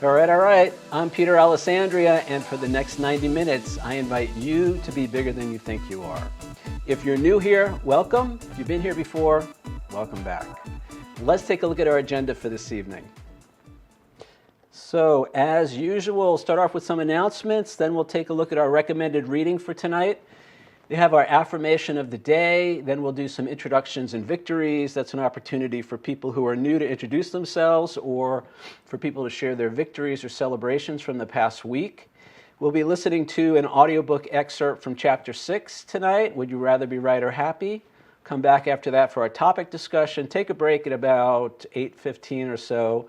All right. I'm Peter Alessandria, and for the next 90 minutes, I invite you to be bigger than you think you are. If you're new here, welcome. If you've been here before, welcome back. Let's take a look at our agenda for this evening. So, as usual, we'll start off with some announcements, then we'll take a look at our recommended reading for tonight. We have our affirmation of the day, then we'll do some introductions and victories. That's an opportunity for people who are new to introduce themselves or for people to share their victories or celebrations from the past week. We'll be listening to an audiobook excerpt from chapter 6 tonight, Would You Rather Be Right or Happy? Come back after that for our topic discussion, take a break at about 8:15 or so,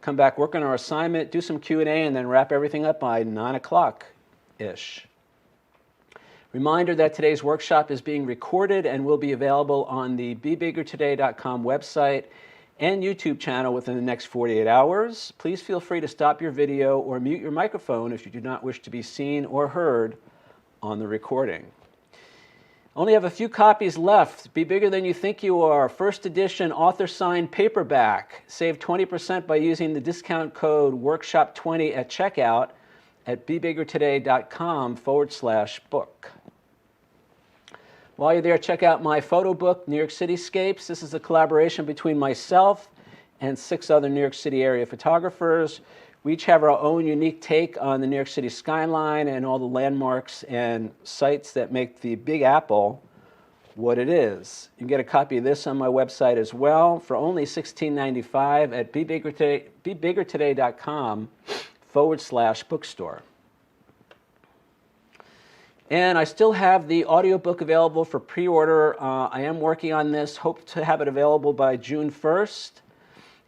come back, work on our assignment, do some Q&A, and then wrap everything up by 9 o'clock-ish. Reminder that today's workshop is being recorded and will be available on the BeBiggerToday.com website and YouTube channel within the next 48 hours. Please feel free to stop your video or mute your microphone if you do not wish to be seen or heard on the recording. Only have a few copies left. Be Bigger Than You Think You Are, first edition author-signed paperback. Save 20% by using the discount code WORKSHOP20 at checkout at BeBiggerToday.com/book. While you're there, check out my photo book, New York Cityscapes. This is a collaboration between myself and 6 other New York City area photographers. We each have our own unique take on the New York City skyline and all the landmarks and sites that make the Big Apple what it is. You can get a copy of this on my website as well for only $16.95 at BeBiggerToday.com/bookstore. And I still have the audiobook available for pre-order. I am working on this, hope to have it available by June 1st.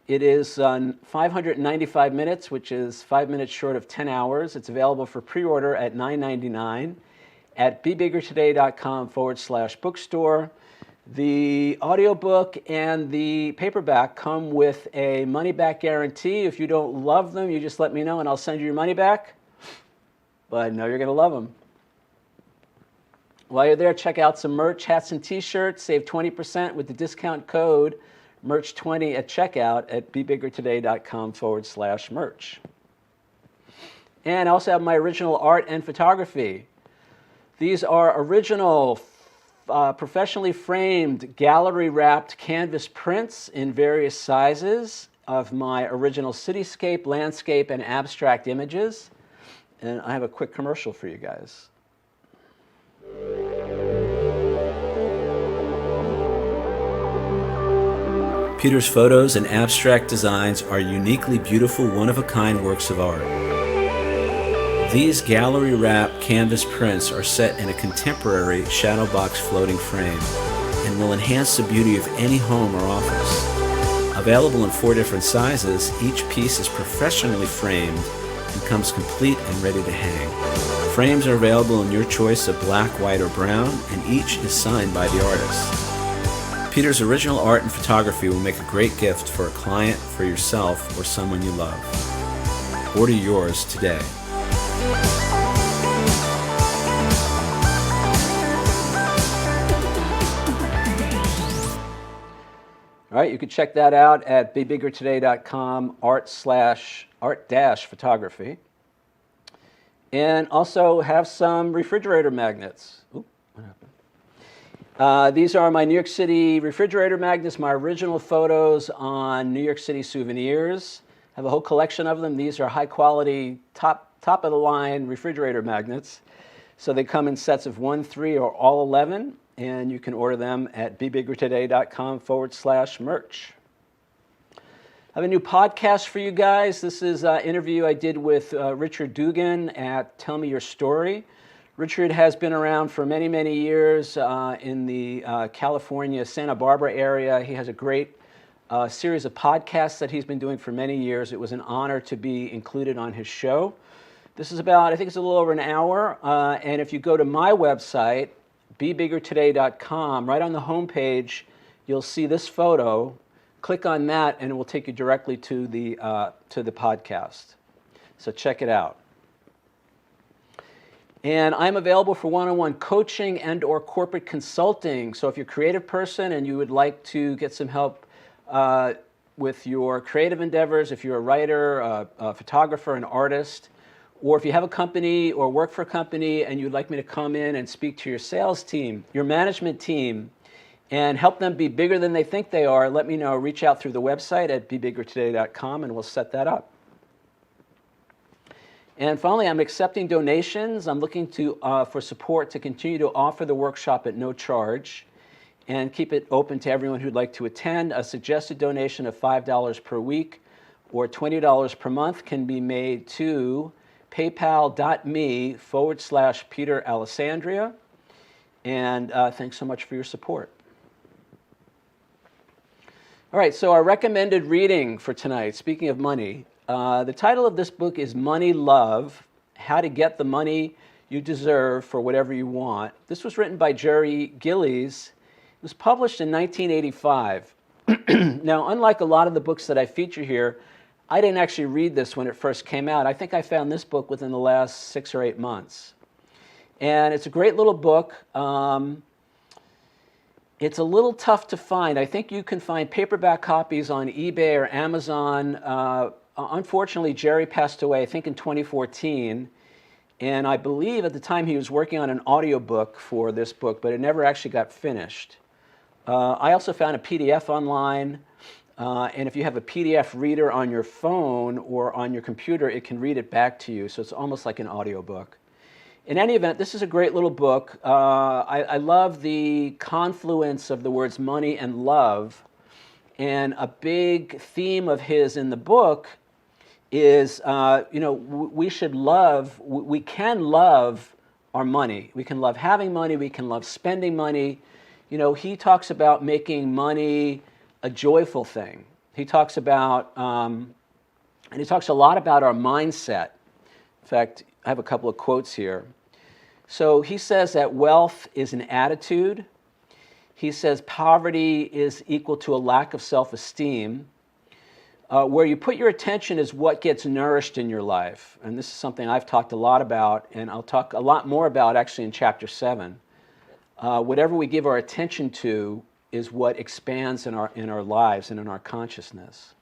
It is 595 minutes, which is 5 minutes short of 10 hours. It's available for pre-order at $9.99 at BeBiggerToday.com/bookstore. The audiobook and the paperback come with a money-back guarantee. If you don't love them, you just let me know and I'll send you your money back. But I know you're going to love them. While you're there, check out some merch, hats and t-shirts. Save 20% with the discount code MERCH20 at checkout at BeBiggerToday.com/merch. And I also have my original art and photography. These are original, professionally framed, gallery-wrapped canvas prints in various sizes of my original cityscape, landscape, and abstract images. And I have a quick commercial for you guys. Peter's photos and abstract designs are uniquely beautiful, one-of-a-kind works of art. These gallery-wrapped canvas prints are set in a contemporary shadow box floating frame and will enhance the beauty of any home or office. Available in 4 different sizes, each piece is professionally framed and comes complete and ready to hang. Frames are available in your choice of black, white, or brown, and each is signed by the artist. Peter's original art and photography will make a great gift for a client, for yourself, or someone you love. Order yours today. All right, you can check that out at BeBiggerToday.com art-photography. And also have some refrigerator magnets. Oop, what happened? These are my New York City refrigerator magnets, my original photos on New York City souvenirs. I have a whole collection of them. These are high quality, top of the line refrigerator magnets. So they come in sets of 1, 3, or all 11, and you can order them at BeBiggerToday.com/merch. I have a new podcast for you guys. This is an interview I did with Richard Dugan at Tell Me Your Story. Richard has been around for many, many years in the California, Santa Barbara area. He has a great series of podcasts that he's been doing for many years. It was an honor to be included on his show. This is about, I think it's a little over an hour. And if you go to my website, BeBiggerToday.com, right on the homepage, you'll see this photo. Click on that, and it will take you directly to the podcast. So check it out. And I'm available for one-on-one coaching and or corporate consulting. So if you're a creative person and you would like to get some help with your creative endeavors, if you're a writer, a photographer, an artist, or if you have a company or work for a company and you'd like me to come in and speak to your sales team, your management team, and help them be bigger than they think they are, let me know. Reach out through the website at bebiggertoday.com and we'll set that up. And finally, I'm accepting donations. I'm looking for support to continue to offer the workshop at no charge and keep it open to everyone who'd like to attend. A suggested donation of $5 per week or $20 per month can be made to paypal.me/Peter Alessandria. And thanks so much for your support. All right, so our recommended reading for tonight, speaking of money, the title of this book is Money Love, How to Get the Money You Deserve for Whatever You Want. This was written by Jerry Gillies. It was published in 1985. Now, unlike a lot of the books that I feature here, I didn't actually read this when it first came out. I think I found this book within the last 6 or 8 months. And it's a great little book. It's a little tough to find. I think you can find paperback copies on eBay or Amazon. Unfortunately, Jerry passed away, I think, in 2014. And I believe at the time he was working on an audiobook for this book, but it never actually got finished. I also found a PDF online. And if you have a PDF reader on your phone or on your computer, it can read it back to you. So it's almost like an audiobook. In any event, this is a great little book. I love the confluence of the words money and love. And a big theme of his in the book is, we can love our money. We can love having money. We can love spending money. He talks about making money a joyful thing. He talks about, and he talks a lot about our mindset. In fact, I have a couple of quotes here. So he says that wealth is an attitude. He says poverty is equal to a lack of self-esteem. Where you put your attention is what gets nourished in your life. And this is something I've talked a lot about, and I'll talk a lot more about actually in Chapter 7. Whatever we give our attention to is what expands in our lives and in our consciousness.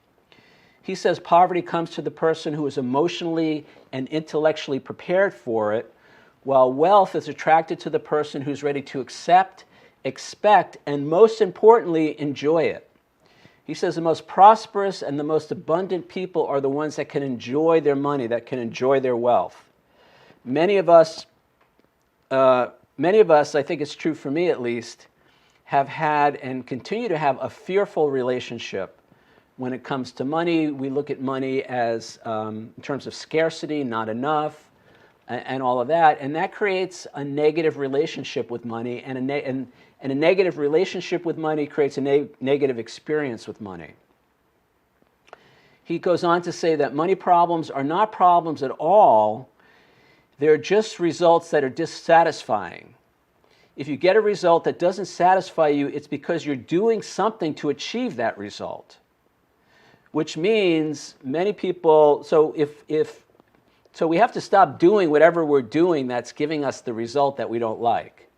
He says poverty comes to the person who is emotionally and intellectually prepared for it, while wealth is attracted to the person who's ready to accept, expect, and most importantly, enjoy it. He says the most prosperous and the most abundant people are the ones that can enjoy their money, that can enjoy their wealth. Many of us, I think it's true for me at least, have had and continue to have a fearful relationship when it comes to money. We look at money as, in terms of scarcity, not enough, and all of that. And that creates a negative relationship with money, and a negative relationship with money creates a negative experience with money. He goes on to say that money problems are not problems at all. They're just results that are dissatisfying. If you get a result that doesn't satisfy you, it's because you're doing something to achieve that result. Which means many people, so we have to stop doing whatever we're doing that's giving us the result that we don't like.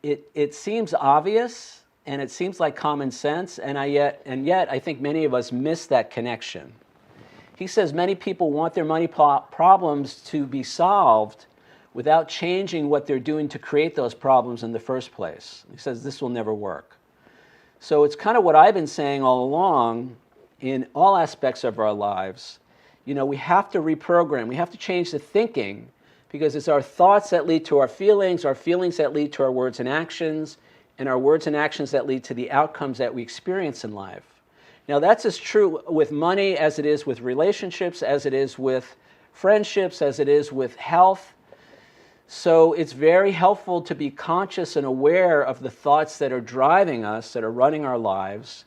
It seems obvious and it seems like common sense, and yet I think many of us miss that connection. He says many people want their money problems to be solved without changing what they're doing to create those problems in the first place. He says this will never work. So it's kind of what I've been saying all along in all aspects of our lives. We have to reprogram. We have to change the thinking, because it's our thoughts that lead to our feelings that lead to our words and actions, and our words and actions that lead to the outcomes that we experience in life. Now, that's as true with money as it is with relationships, as it is with friendships, as it is with health. So it's very helpful to be conscious and aware of the thoughts that are driving us, that are running our lives,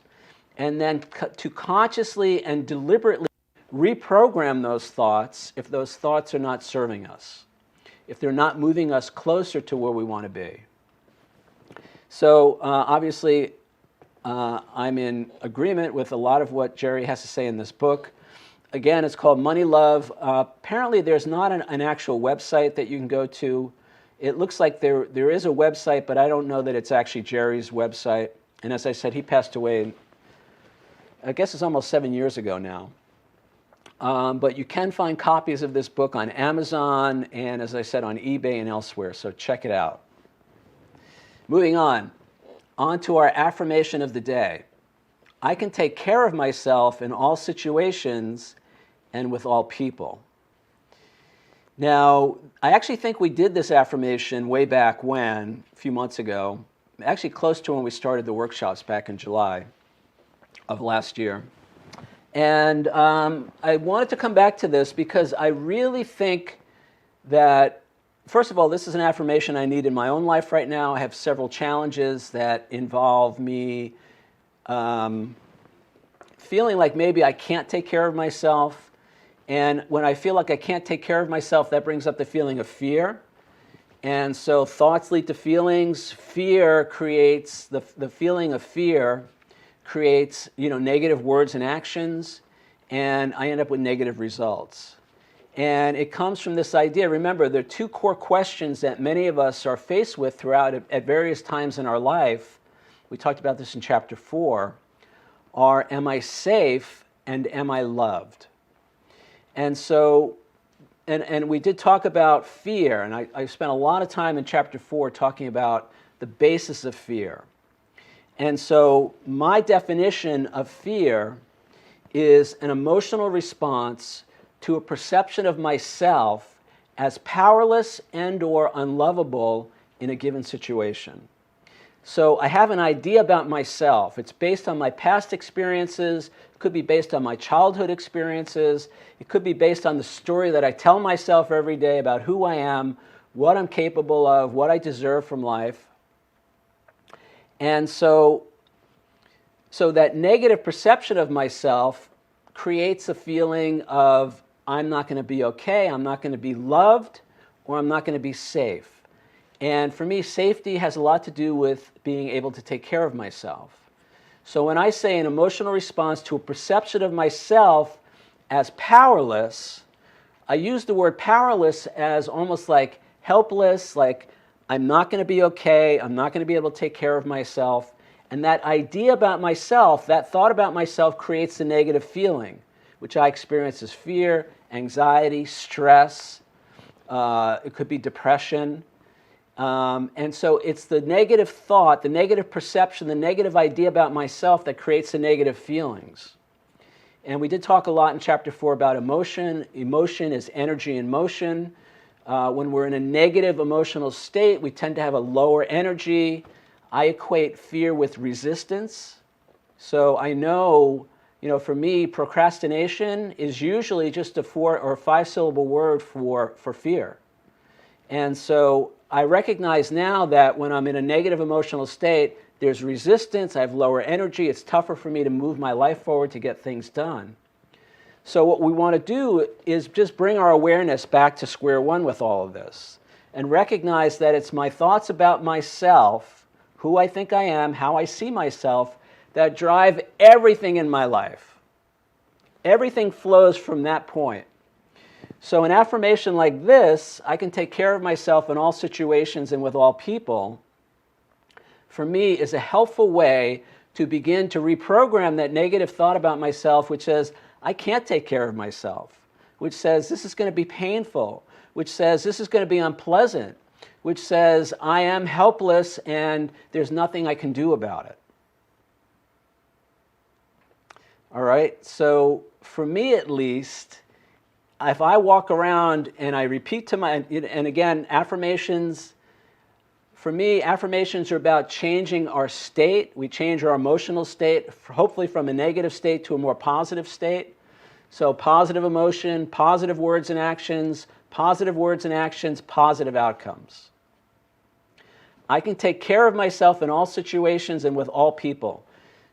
and then to consciously and deliberately reprogram those thoughts if those thoughts are not serving us, if they're not moving us closer to where we want to be. So obviously, I'm in agreement with a lot of what Jerry has to say in this book. Again, it's called Money Love. Apparently, there's not an actual website that you can go to. It looks like there is a website, but I don't know that it's actually Jerry's website. And as I said, he passed away I guess it's almost 7 years ago now. But you can find copies of this book on Amazon and, as I said, on eBay and elsewhere, so check it out. Moving on to our affirmation of the day. I can take care of myself in all situations and with all people. Now, I actually think we did this affirmation way back when, a few months ago, actually close to when we started the workshops back in July of last year. And I wanted to come back to this because I really think that, first of all, this is an affirmation I need in my own life right now. I have several challenges that involve me feeling like maybe I can't take care of myself. And when I feel like I can't take care of myself, that brings up the feeling of fear. And so thoughts lead to feelings. Fear creates, the feeling of fear creates, negative words and actions. And I end up with negative results. And it comes from this idea. Remember, there are two core questions that many of us are faced with throughout at various times in our life. We talked about this in chapter 4. Are, am I safe and am I loved? And so, and we did talk about fear, and I spent a lot of time in chapter 4 talking about the basis of fear. And so my definition of fear is an emotional response to a perception of myself as powerless and or unlovable in a given situation. So I have an idea about myself. It's based on my past experiences. It could be based on my childhood experiences. It could be based on the story that I tell myself every day about who I am, what I'm capable of, what I deserve from life. And so that negative perception of myself creates a feeling of I'm not going to be okay, I'm not going to be loved, or I'm not going to be safe. And for me, safety has a lot to do with being able to take care of myself. So when I say an emotional response to a perception of myself as powerless, I use the word powerless as almost like helpless, like I'm not going to be okay, I'm not going to be able to take care of myself. And that idea about myself, that thought about myself creates a negative feeling, which I experience as fear, anxiety, stress. It could be depression. And so it's the negative thought, the negative perception, the negative idea about myself that creates the negative feelings. And we did talk a lot in chapter 4 about emotion. Emotion is energy in motion. When we're in a negative emotional state, we tend to have a lower energy. I equate fear with resistance. So I know, for me, procrastination is usually just a 4 or 5 syllable word for fear. And so I recognize now that when I'm in a negative emotional state, there's resistance, I have lower energy, it's tougher for me to move my life forward to get things done. So what we want to do is just bring our awareness back to square one with all of this and recognize that it's my thoughts about myself, who I think I am, how I see myself, that drive everything in my life. Everything flows from that point. So an affirmation like this, I can take care of myself in all situations and with all people, for me is a helpful way to begin to reprogram that negative thought about myself, which says, I can't take care of myself, which says this is going to be painful, which says this is going to be unpleasant, which says I am helpless and there's nothing I can do about it. All right, so for me at least, if I walk around and I repeat to and again, affirmations, for me, affirmations are about changing our state. We change our emotional state, hopefully from a negative state to a more positive state. So positive emotion, positive words and actions, positive words and actions, positive outcomes. I can take care of myself in all situations and with all people.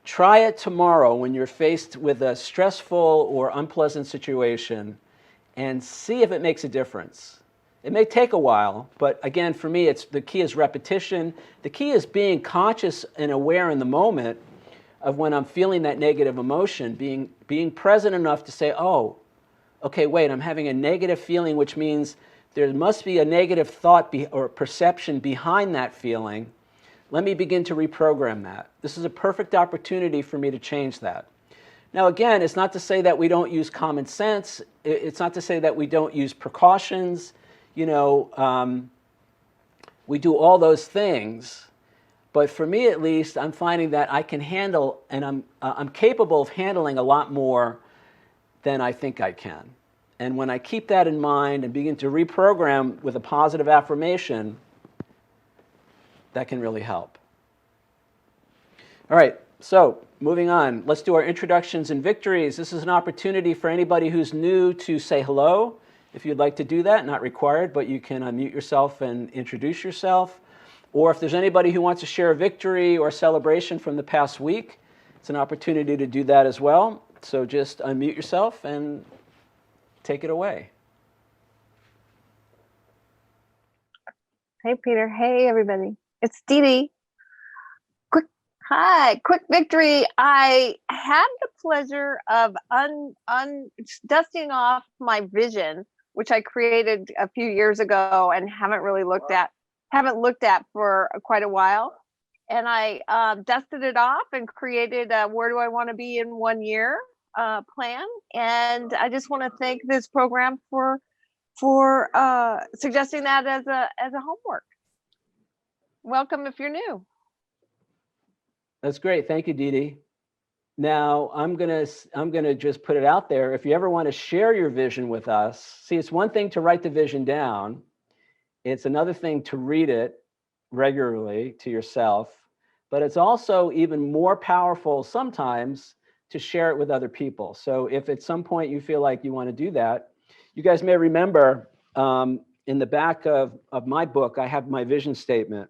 Try it tomorrow when you're faced with a stressful or unpleasant situation and see if it makes a difference. It may take a while, but again, for me, the key is repetition. The key is being conscious and aware in the moment of when I'm feeling that negative emotion, being present enough to say, oh, okay, wait, I'm having a negative feeling, which means there must be a negative thought or perception behind that feeling. Let me begin to reprogram that. This is a perfect opportunity for me to change that. Now, again, it's not to say that we don't use common sense. It's not to say that we don't use precautions. We do all those things. But for me, at least, I'm finding that I can handle, and I'm capable of handling a lot more than I think I can. And when I keep that in mind and begin to reprogram with a positive affirmation, that can really help. All right, so moving on. Let's do our introductions and victories. This is an opportunity for anybody who's new to say hello. If you'd like to do that, not required, but you can unmute yourself and introduce yourself. Or if there's anybody who wants to share a victory or celebration from the past week, it's an opportunity to do that as well. So just unmute yourself and take it away. Hey, Peter. Hey, everybody. It's Dee Dee. Quick victory. I had the pleasure of dusting off my vision, which I created a few years ago and haven't looked at for quite a while. And I dusted it off and created a where do I want to be in 1 year plan. And I just want to thank this program for suggesting that as a homework. Welcome if you're new. That's great. Thank you, Dee Dee. Now, I'm gonna just put it out there. If you ever want to share your vision with us, see, it's one thing to write the vision down. It's another thing to read it regularly to yourself, but it's also even more powerful sometimes to share it with other people. So if at some point you feel like you want to do that, you guys may remember in the back of my book, I have my vision statement.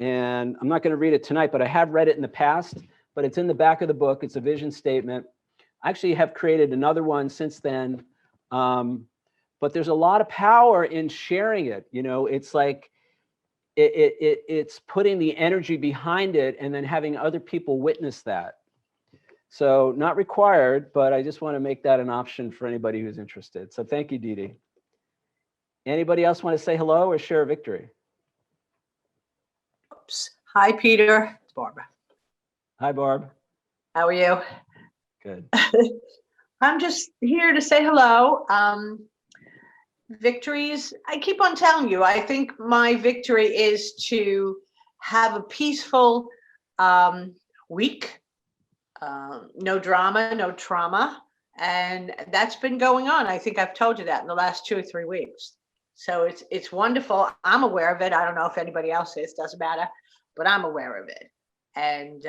And I'm not going to read it tonight, but I have read it in the past, but it's in the back of the book. It's a vision statement. I actually have created another one since then. But there's a lot of power in sharing it. It's like it's putting the energy behind it and then having other people witness that. So not required, but I just want to make that an option for anybody who's interested. So thank you, Dee Dee. Anybody else want to say hello or share a victory? Hi, Peter. It's Barbara. Hi, Barb. How are you? Good. I'm just here to say hello. Victories. I keep on telling you, I think my victory is to have a peaceful week. No drama, no trauma. And that's been going on. I think I've told you that in the last 2 or 3 weeks. So it's wonderful. I'm aware of it. I don't know if anybody else is, doesn't matter, but I'm aware of it. And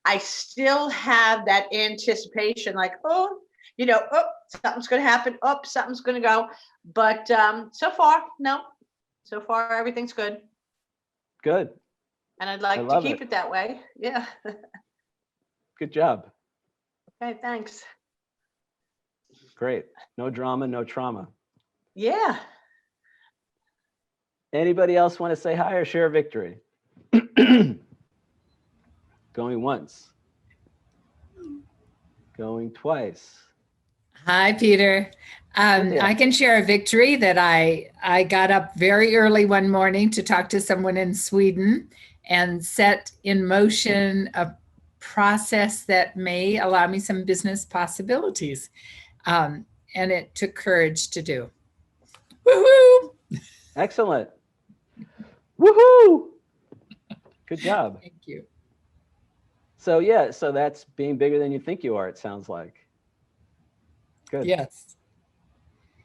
I still have that anticipation, like, something's going to happen. Something's going to go. But so far, no. So far, everything's good. Good. And I'd like to keep it that way. Yeah. Good job. Okay, thanks. Great. No drama, no trauma. Yeah. Anybody else want to say hi or share a victory? Going once. Going twice. Hi, Peter. I can share a victory that I got up very early one morning to talk to someone in Sweden and set in motion a process that may allow me some business possibilities. And it took courage to do. Woohoo! Excellent. Woohoo! Good job. Thank you. So yeah, so that's being bigger than you think you are, it sounds like. Good. Yes.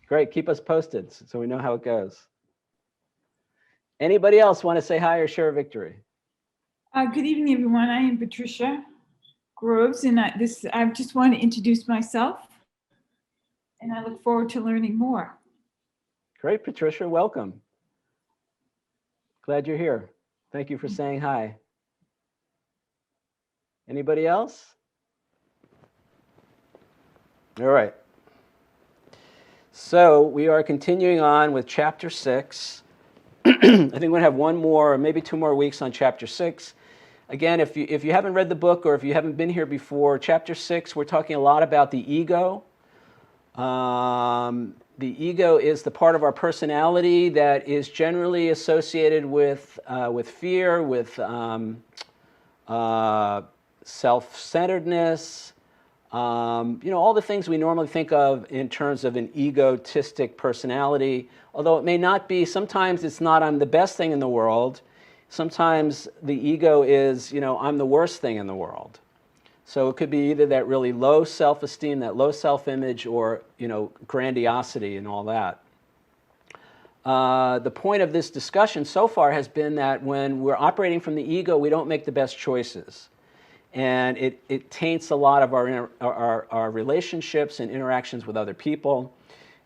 Great. Keep us posted so we know how it goes. Anybody else want to say hi or share a victory? Good evening, everyone. I am Patricia Groves, and I just want to introduce myself, and I look forward to learning more. Great, Patricia. Welcome. Glad you're here. Thank you for saying hi. Anybody else? All right. So we are continuing on with chapter 6. I think we're going to have one more, or maybe 2 more weeks on chapter 6. Again, if you haven't read the book or if you haven't been here before, chapter 6, we're talking a lot about the ego. The ego is the part of our personality that is generally associated with fear, with self-centeredness, All the things we normally think of in terms of an egotistic personality, although it may not be. Sometimes it's not I'm the best thing in the world. Sometimes the ego is, I'm the worst thing in the world. So it could be either that really low self-esteem, that low self-image, or, grandiosity and all that. The point of this discussion so far has been that when we're operating from the ego, we don't make the best choices. And it taints a lot of our relationships and interactions with other people.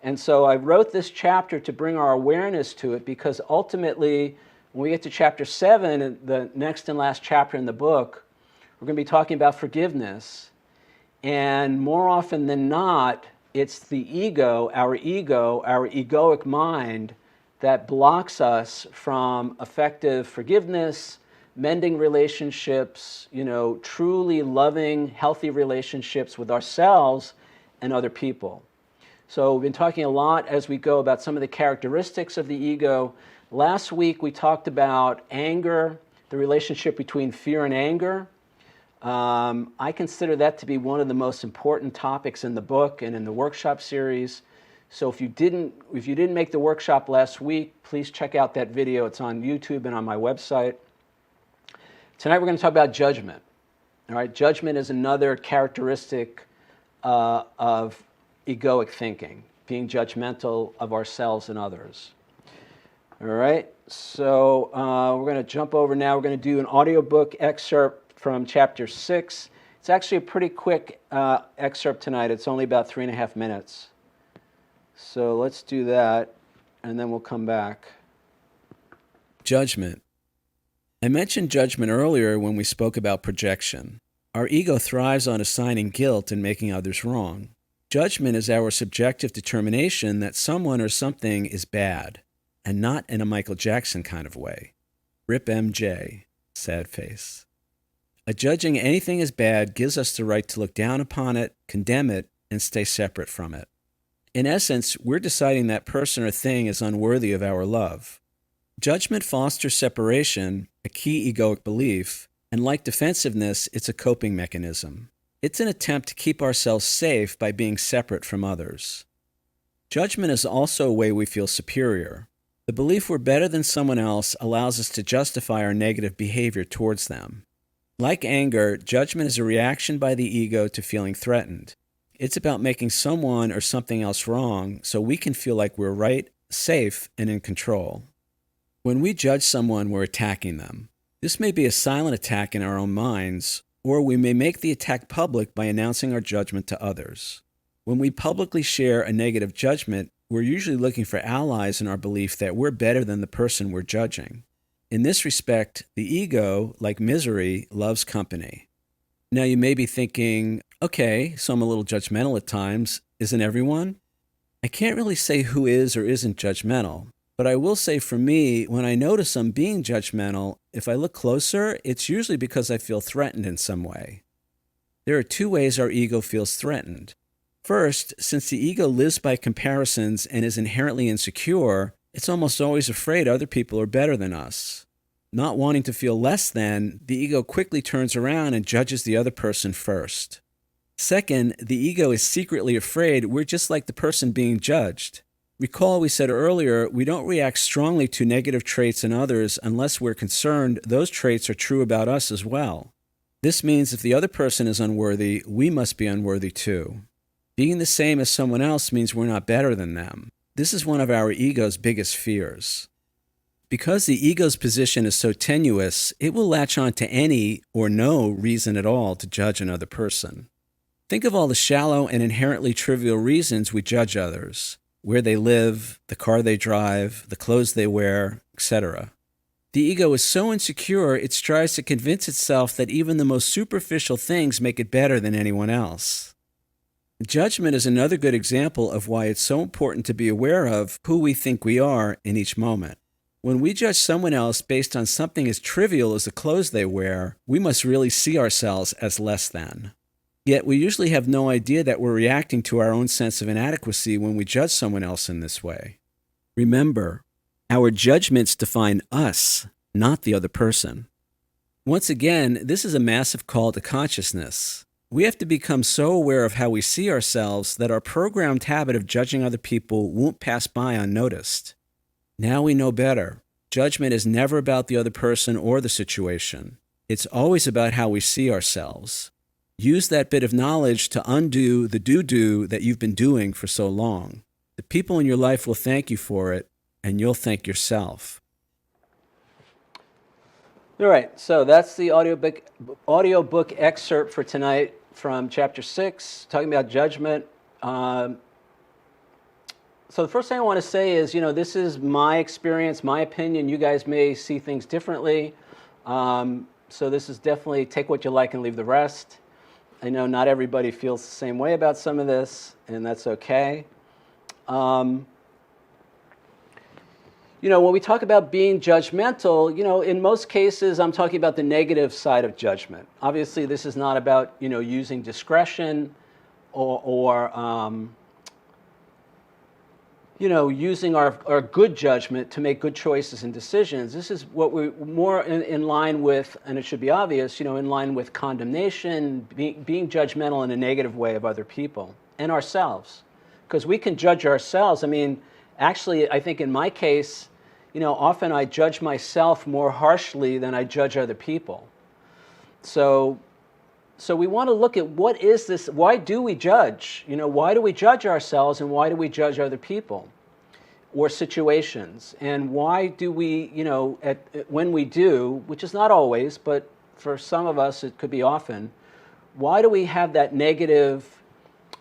And so I wrote this chapter to bring our awareness to it, because ultimately, when we get to chapter 7, the next and last chapter in the book, we're going to be talking about forgiveness. And more often than not, it's the ego, our egoic mind, that blocks us from effective forgiveness, mending relationships, truly loving, healthy relationships with ourselves and other people. So we've been talking a lot as we go about some of the characteristics of the ego. Last week we talked about anger, the relationship between fear and anger. I consider that to be one of the most important topics in the book and in the workshop series. So if you didn't make the workshop last week, please check out that video. It's on YouTube and on my website. Tonight we're going to talk about judgment. All right, judgment is another characteristic of egoic thinking, being judgmental of ourselves and others. All right, so we're going to jump over now. We're going to do an audiobook excerpt from chapter 6. It's actually a pretty quick excerpt tonight. It's only about 3.5 minutes. So let's do that, and then we'll come back. Judgment. I mentioned judgment earlier when we spoke about projection. Our ego thrives on assigning guilt and making others wrong. Judgment is our subjective determination that someone or something is bad, and not in a Michael Jackson kind of way. Rip MJ, sad face. Judging anything as bad gives us the right to look down upon it, condemn it, and stay separate from it. In essence, we're deciding that person or thing is unworthy of our love. Judgment fosters separation, a key egoic belief, and like defensiveness, it's a coping mechanism. It's an attempt to keep ourselves safe by being separate from others. Judgment is also a way we feel superior. The belief we're better than someone else allows us to justify our negative behavior towards them. Like anger, judgment is a reaction by the ego to feeling threatened. It's about making someone or something else wrong so we can feel like we're right, safe, and in control. When we judge someone, we're attacking them. This may be a silent attack in our own minds, or we may make the attack public by announcing our judgment to others. When we publicly share a negative judgment, we're usually looking for allies in our belief that we're better than the person we're judging. In this respect, the ego, like misery, loves company. Now you may be thinking, okay, so I'm a little judgmental at times. Isn't everyone? I can't really say who is or isn't judgmental, but I will say for me, when I notice I'm being judgmental, if I look closer, it's usually because I feel threatened in some way. There are two ways our ego feels threatened. First, since the ego lives by comparisons and is inherently insecure, it's almost always afraid other people are better than us. Not wanting to feel less than, the ego quickly turns around and judges the other person first. Second, the ego is secretly afraid we're just like the person being judged. Recall we said earlier, we don't react strongly to negative traits in others unless we're concerned those traits are true about us as well. This means if the other person is unworthy, we must be unworthy too. Being the same as someone else means we're not better than them. This is one of our ego's biggest fears. Because the ego's position is so tenuous, it will latch on to any or no reason at all to judge another person. Think of all the shallow and inherently trivial reasons we judge others: where they live, the car they drive, the clothes they wear, etc. The ego is so insecure it strives to convince itself that even the most superficial things make it better than anyone else. Judgment is another good example of why it's so important to be aware of who we think we are in each moment. When we judge someone else based on something as trivial as the clothes they wear, we must really see ourselves as less than. Yet we usually have no idea that we're reacting to our own sense of inadequacy when we judge someone else in this way. Remember, our judgments define us, not the other person. Once again, this is a massive call to consciousness. We have to become so aware of how we see ourselves that our programmed habit of judging other people won't pass by unnoticed. Now we know better. Judgment is never about the other person or the situation. It's always about how we see ourselves. Use that bit of knowledge to undo the do-do that you've been doing for so long. The people in your life will thank you for it, and you'll thank yourself. All right, so that's the audiobook excerpt for tonight from chapter 6, talking about judgment. So the first thing I want to say is, this is my experience, my opinion. You guys may see things differently. So this is definitely take what you like and leave the rest. I know not everybody feels the same way about some of this, and that's okay. When we talk about being judgmental, in most cases, I'm talking about the negative side of judgment. Obviously, this is not about, using discretion or using our good judgment to make good choices and decisions. This is what we're more in line with, and it should be obvious, in line with condemnation, being judgmental in a negative way of other people and ourselves. Because we can judge ourselves. Actually, I think in my case, often I judge myself more harshly than I judge other people. So we want to look at what is this, why do we judge? Why do we judge ourselves and why do we judge other people or situations? And why do we, when we do, which is not always, but for some of us it could be often, why do we have that negative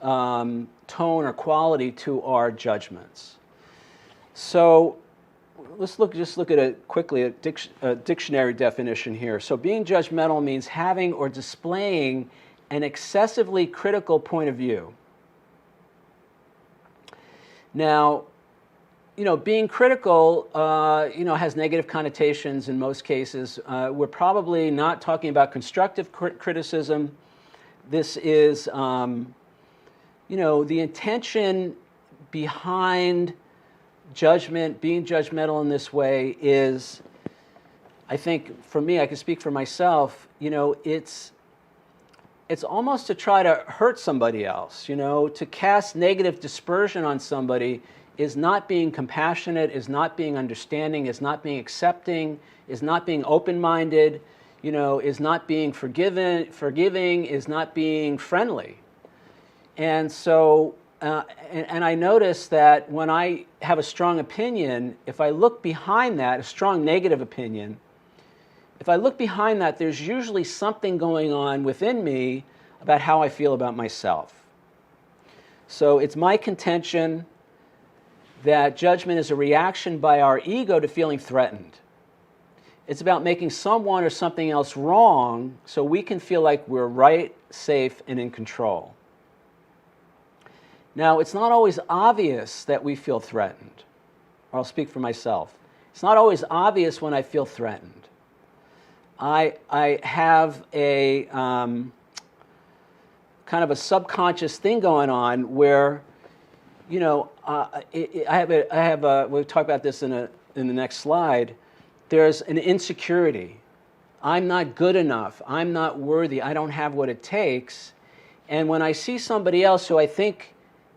tone or quality to our judgments? So let's look at it quickly, a dictionary definition here. So being judgmental means having or displaying an excessively critical point of view. Now, being critical, has negative connotations in most cases. We're probably not talking about constructive criticism. This is, the intention behind judgment, being judgmental in this way is, I think, for me, I can speak for myself, it's almost to try to hurt somebody else, to cast negative dispersion on somebody is not being compassionate, is not being understanding, is not being accepting, is not being open-minded, is not being forgiving, is not being friendly. And so, and I notice that when I have a strong opinion, if I look behind that, a strong negative opinion, if I look behind that, there's usually something going on within me about how I feel about myself. So it's my contention that judgment is a reaction by our ego to feeling threatened. It's about making someone or something else wrong so we can feel like we're right, safe, and in control. Now, it's not always obvious that we feel threatened. I'll speak for myself. It's not always obvious when I feel threatened. I have a kind of a subconscious thing going on where, we'll talk about this in the next slide. There's an insecurity. I'm not good enough. I'm not worthy. I don't have what it takes. And when I see somebody else who I think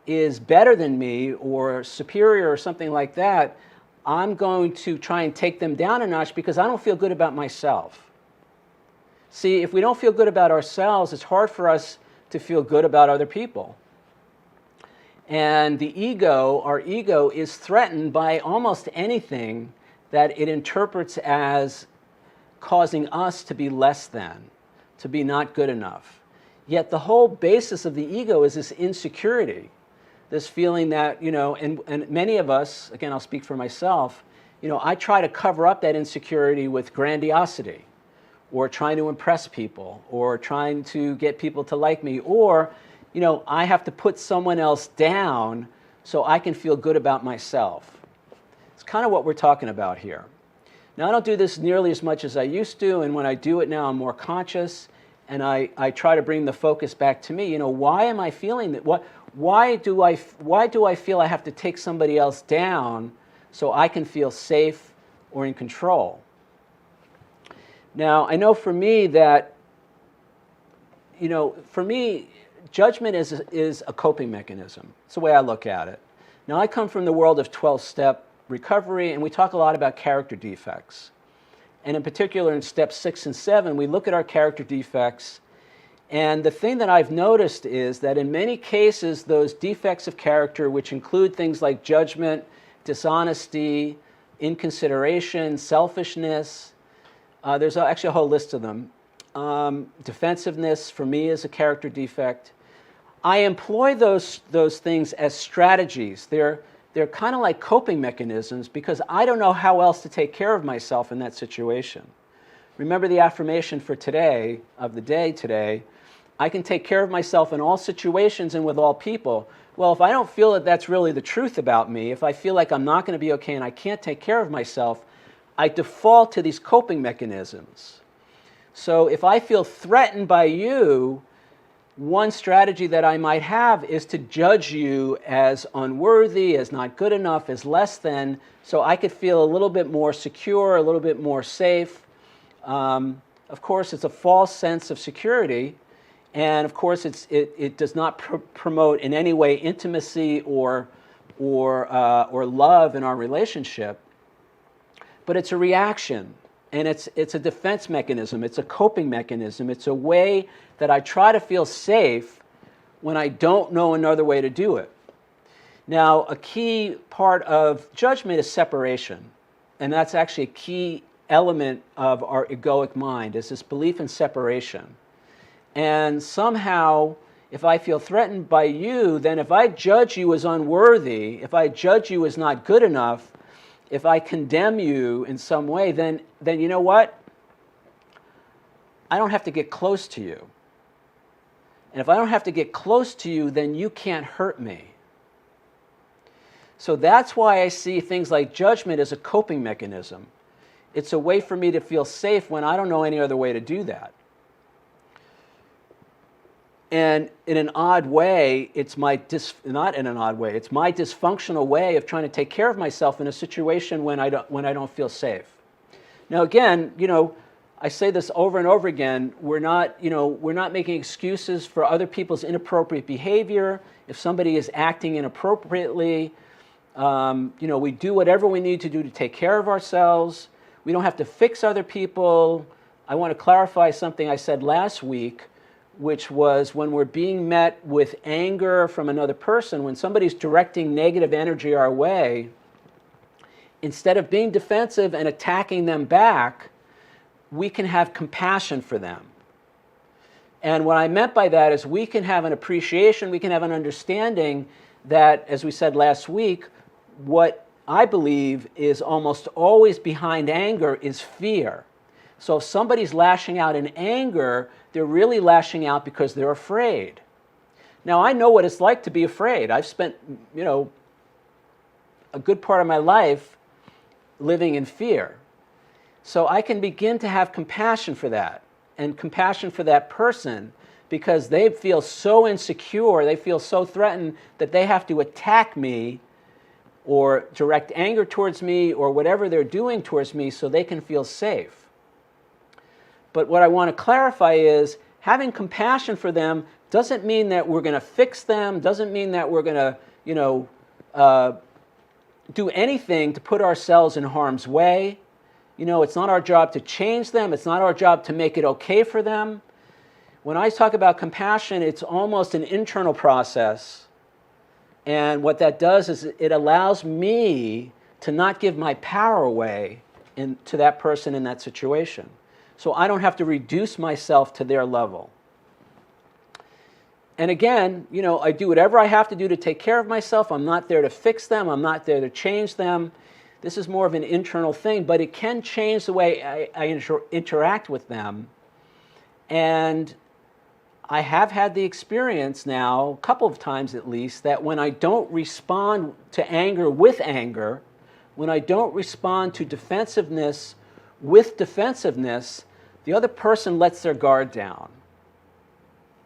is better than me or superior or something like that, I'm going to try and take them down a notch because I don't feel good about myself. See, if we don't feel good about ourselves, it's hard for us to feel good about other people. And the ego, our ego, is threatened by almost anything that it interprets as causing us to be less than, to be not good enough. Yet the whole basis of the ego is this insecurity, this feeling that, and many of us, again, I'll speak for myself, I try to cover up that insecurity with grandiosity, or trying to impress people, or trying to get people to like me, or, I have to put someone else down so I can feel good about myself. It's kind of what we're talking about here. Now, I don't do this nearly as much as I used to, and when I do it now, I'm more conscious, and I try to bring the focus back to me. Why am I feeling that? Why do I feel I have to take somebody else down so I can feel safe or in control? Now, I know for me that, for me, judgment is a coping mechanism. It's the way I look at it. Now, I come from the world of 12-step recovery, and we talk a lot about character defects. And in particular, in steps 6 and 7, we look at our character defects. And the thing that I've noticed is that in many cases, those defects of character, which include things like judgment, dishonesty, inconsideration, selfishness, there's actually a whole list of them. Defensiveness, for me, is a character defect. I employ those things as strategies. They're kind of like coping mechanisms because I don't know how else to take care of myself in that situation. Remember the affirmation for today, of the day today, I can take care of myself in all situations and with all people. Well, if I don't feel that that's really the truth about me, if I feel like I'm not going to be okay and I can't take care of myself, I default to these coping mechanisms. So if I feel threatened by you, one strategy that I might have is to judge you as unworthy, as not good enough, as less than, so I could feel a little bit more secure, a little bit more safe. Of course, it's a false sense of security, and of course, it does not promote in any way intimacy or love in our relationship. But it's a reaction, and it's a defense mechanism. It's a coping mechanism. It's a way that I try to feel safe when I don't know another way to do it. Now, a key part of judgment is separation, and that's actually a key element of our egoic mind, is this belief in separation. And somehow, if I feel threatened by you, then if I judge you as unworthy, if I judge you as not good enough, if I condemn you in some way, then you know what? I don't have to get close to you. And if I don't have to get close to you, then you can't hurt me. So that's why I see things like judgment as a coping mechanism. It's a way for me to feel safe when I don't know any other way to do that. And in an odd way, it's not in an odd way, it's my dysfunctional way of trying to take care of myself in a situation when I don't feel safe. Now again, I say this over and over again, we're not making excuses for other people's inappropriate behavior. If somebody is acting inappropriately, we do whatever we need to do to take care of ourselves. We don't have to fix other people. I want to clarify something I said last week, which was when we're being met with anger from another person, when somebody's directing negative energy our way, instead of being defensive and attacking them back, we can have compassion for them. And what I meant by that is we can have an appreciation, we can have an understanding that, as we said last week, what I believe is almost always behind anger is fear. So if somebody's lashing out in anger, they're really lashing out because they're afraid. Now, I know what it's like to be afraid. I've spent, a good part of my life living in fear. So I can begin to have compassion for that, and compassion for that person, because they feel so insecure, they feel so threatened that they have to attack me or direct anger towards me or whatever they're doing towards me so they can feel safe. But what I want to clarify is having compassion for them doesn't mean that we're going to fix them, doesn't mean that we're going to, do anything to put ourselves in harm's way. It's not our job to change them. It's not our job to make it okay for them. When I talk about compassion, it's almost an internal process. And what that does is it allows me to not give my power away to that person in that situation. So I don't have to reduce myself to their level. And again, I do whatever I have to do to take care of myself. I'm not there to fix them. I'm not there to change them. This is more of an internal thing, but it can change the way I interact with them. And I have had the experience now, a couple of times at least, that when I don't respond to anger with anger, when I don't respond to defensiveness with defensiveness, the other person lets their guard down.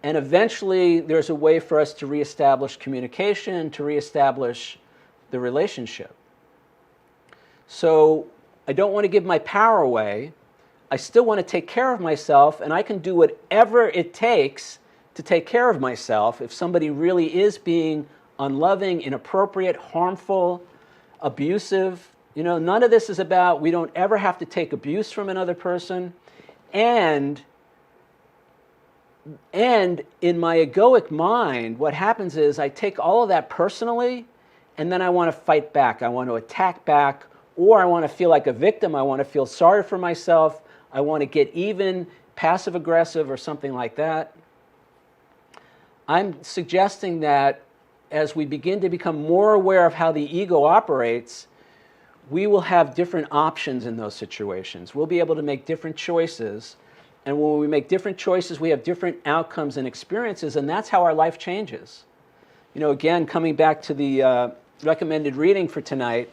And eventually there's a way for us to reestablish communication, to reestablish the relationship. So I don't want to give my power away. I still want to take care of myself, and I can do whatever it takes to take care of myself if somebody really is being unloving, inappropriate, harmful, abusive. None of this is about, we don't ever have to take abuse from another person. And in my egoic mind, what happens is I take all of that personally, and then I want to fight back. I want to attack back, or I want to feel like a victim. I want to feel sorry for myself. I want to get even, passive aggressive or something like that. I'm suggesting that as we begin to become more aware of how the ego operates, we will have different options in those situations. We'll be able to make different choices. And when we make different choices, we have different outcomes and experiences, and that's how our life changes. Again, coming back to the recommended reading for tonight,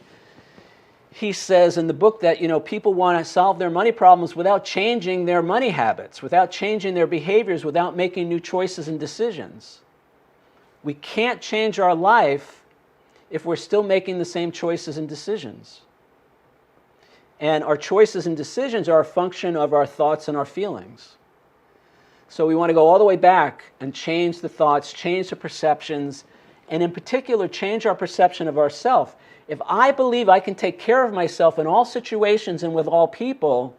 he says in the book that, people want to solve their money problems without changing their money habits, without changing their behaviors, without making new choices and decisions. We can't change our life if we're still making the same choices and decisions. And our choices and decisions are a function of our thoughts and our feelings. So we want to go all the way back and change the thoughts, change the perceptions, and in particular, change our perception of ourselves. If I believe I can take care of myself in all situations and with all people,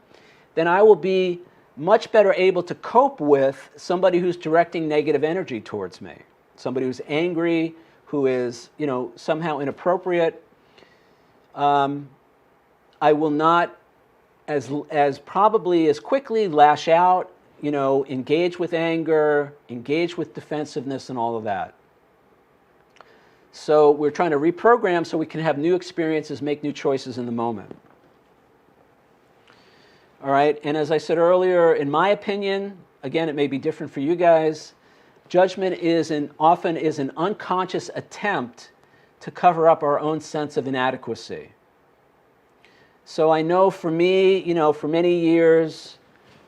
then I will be much better able to cope with somebody who's directing negative energy towards me. Somebody who's angry, who is, somehow inappropriate. I will not as probably as quickly lash out, engage with anger, engage with defensiveness and all of that. So we're trying to reprogram so we can have new experiences, make new choices in the moment. All right, and as I said earlier, in my opinion, again, it may be different for you guys, judgment often is an unconscious attempt to cover up our own sense of inadequacy. So I know for me, for many years,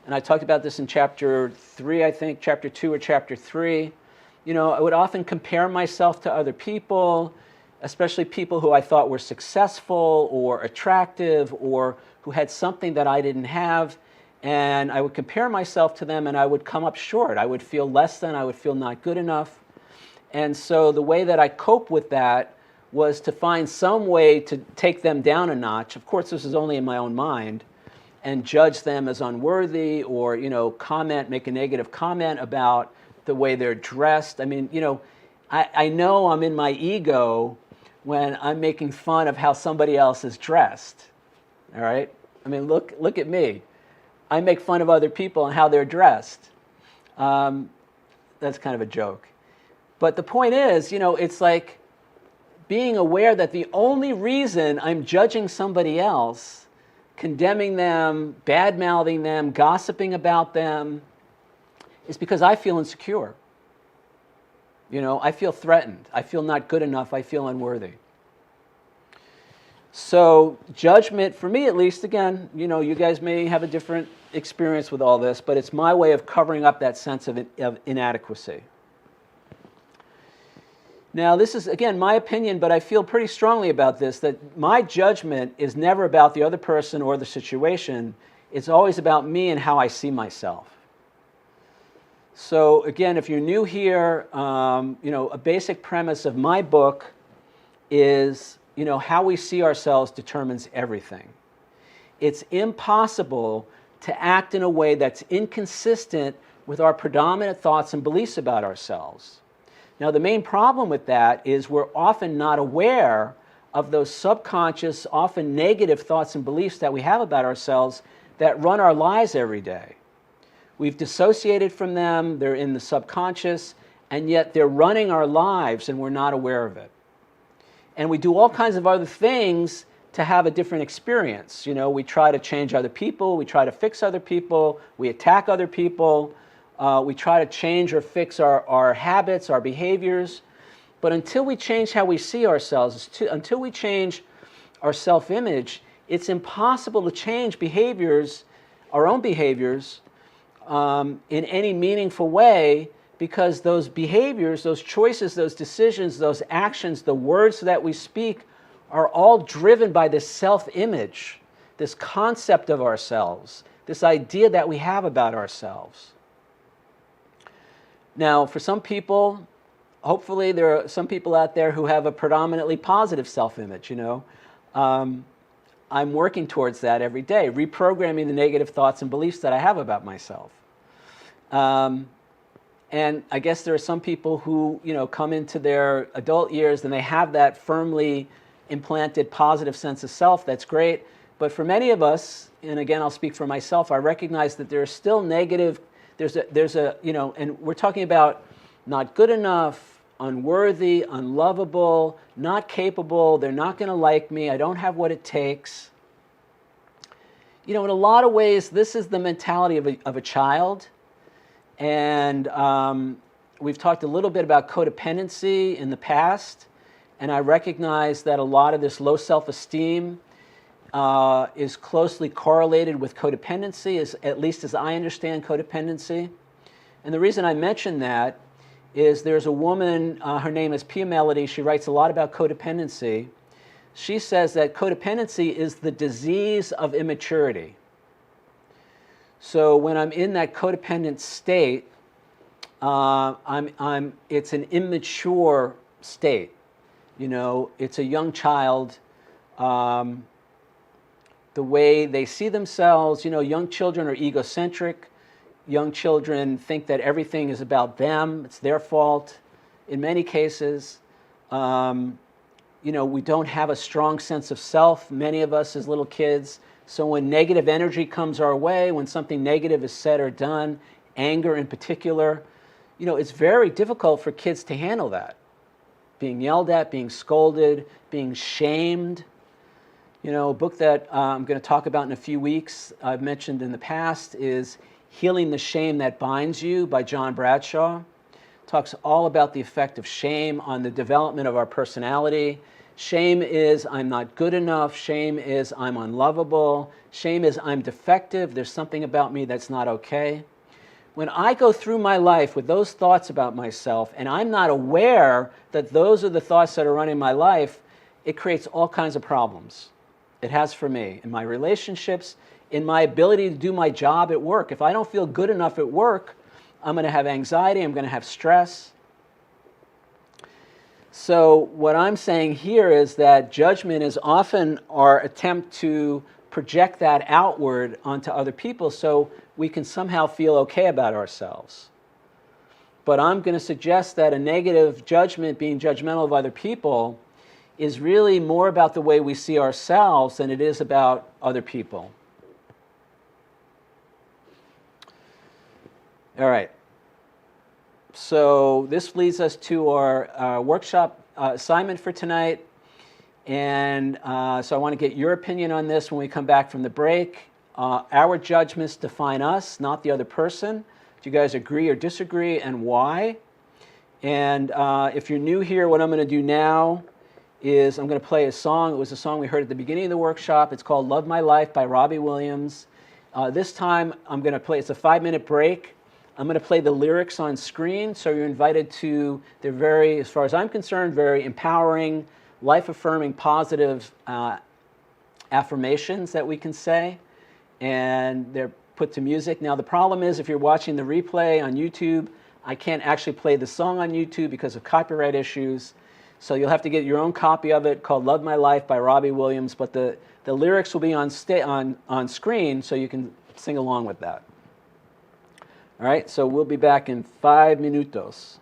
and I talked about this in chapter 3, I think, chapter 2 or chapter 3, I would often compare myself to other people, especially people who I thought were successful or attractive or who had something that I didn't have. And I would compare myself to them and I would come up short. I would feel less than, I would feel not good enough. And so the way that I cope with that was to find some way to take them down a notch. Of course, this is only in my own mind, and judge them as unworthy or, make a negative comment about the way they're dressed. I mean, I know I'm in my ego when I'm making fun of how somebody else is dressed. All right? I mean, look at me. I make fun of other people and how they're dressed. That's kind of a joke. But the point is, it's like being aware that the only reason I'm judging somebody else, condemning them, bad-mouthing them, gossiping about them, is because I feel insecure. I feel threatened. I feel not good enough. I feel unworthy. So judgment, for me at least, again, you guys may have a different experience with all this, but it's my way of covering up that sense of inadequacy. Now, this is, again, my opinion, but I feel pretty strongly about this, that my judgment is never about the other person or the situation. It's always about me and how I see myself. So, again, if you're new here, a basic premise of my book is, how we see ourselves determines everything. It's impossible to act in a way that's inconsistent with our predominant thoughts and beliefs about ourselves. Now, the main problem with that is we're often not aware of those subconscious, often negative thoughts and beliefs that we have about ourselves that run our lives every day. We've dissociated from them, they're in the subconscious, and yet they're running our lives and we're not aware of it. And we do all kinds of other things to have a different experience. We try to change other people, we try to fix other people, we attack other people, we try to change or fix our habits, our behaviors. But until we change how we see ourselves, until we change our self-image, it's impossible to change behaviors, our own behaviors, in any meaningful way, because those behaviors, those choices, those decisions, those actions, the words that we speak are all driven by this self-image, this concept of ourselves, this idea that we have about ourselves. Now, for some people, hopefully there are some people out there who have a predominantly positive self-image, I'm working towards that every day, reprogramming the negative thoughts and beliefs that I have about myself. And I guess there are some people who, come into their adult years and they have that firmly implanted positive sense of self. That's great. But for many of us, and again, I'll speak for myself, I recognize that there's still negative, and we're talking about not good enough, unworthy, unlovable, not capable, they're not going to like me, I don't have what it takes. In a lot of ways, this is the mentality of a child. And we've talked a little bit about codependency in the past. And I recognize that a lot of this low self-esteem is closely correlated with codependency, at least as I understand codependency. And the reason I mention that is there's a woman, her name is Pia Melody, she writes a lot about codependency. She says that codependency is the disease of immaturity. So when I'm in that codependent state, it's an immature state. It's a young child. The way they see themselves, young children are egocentric. Young children think that everything is about them. It's their fault. In many cases, we don't have a strong sense of self, many of us as little kids. So when negative energy comes our way, when something negative is said or done, anger in particular, it's very difficult for kids to handle that. Being yelled at, being scolded, being shamed. A book that I'm going to talk about in a few weeks, I've mentioned in the past, is Healing the Shame That Binds You by John Bradshaw. Talks all about the effect of shame on the development of our personality. Shame is I'm not good enough. Shame is I'm unlovable. Shame is I'm defective. There's something about me that's not okay. When I go through my life with those thoughts about myself and I'm not aware that those are the thoughts that are running my life, it creates all kinds of problems. It has for me in my relationships, in my ability to do my job at work. If I don't feel good enough at work, I'm going to have anxiety, I'm going to have stress. So what I'm saying here is that judgment is often our attempt to project that outward onto other people so we can somehow feel okay about ourselves. But I'm going to suggest that a negative judgment, being judgmental of other people, is really more about the way we see ourselves than it is about other people. All right. So this leads us to our workshop assignment for tonight. And so I want to get your opinion on this when we come back from the break. Our judgments define us, not the other person. Do you guys agree or disagree, and why? And if you're new here, what I'm going to do now is I'm going to play a song. It was a song we heard at the beginning of the workshop. It's called Love My Life by Robbie Williams. This time I'm going to play, it's a 5-minute break. I'm going to play the lyrics on screen, so you're invited to, they're very, as far as I'm concerned, very empowering, life-affirming, positive affirmations that we can say, and they're put to music. Now, the problem is if you're watching the replay on YouTube, I can't actually play the song on YouTube because of copyright issues, so you'll have to get your own copy of it called Love My Life by Robbie Williams, but the lyrics will be on screen, so you can sing along with that. All right, so we'll be back in 5 minutos.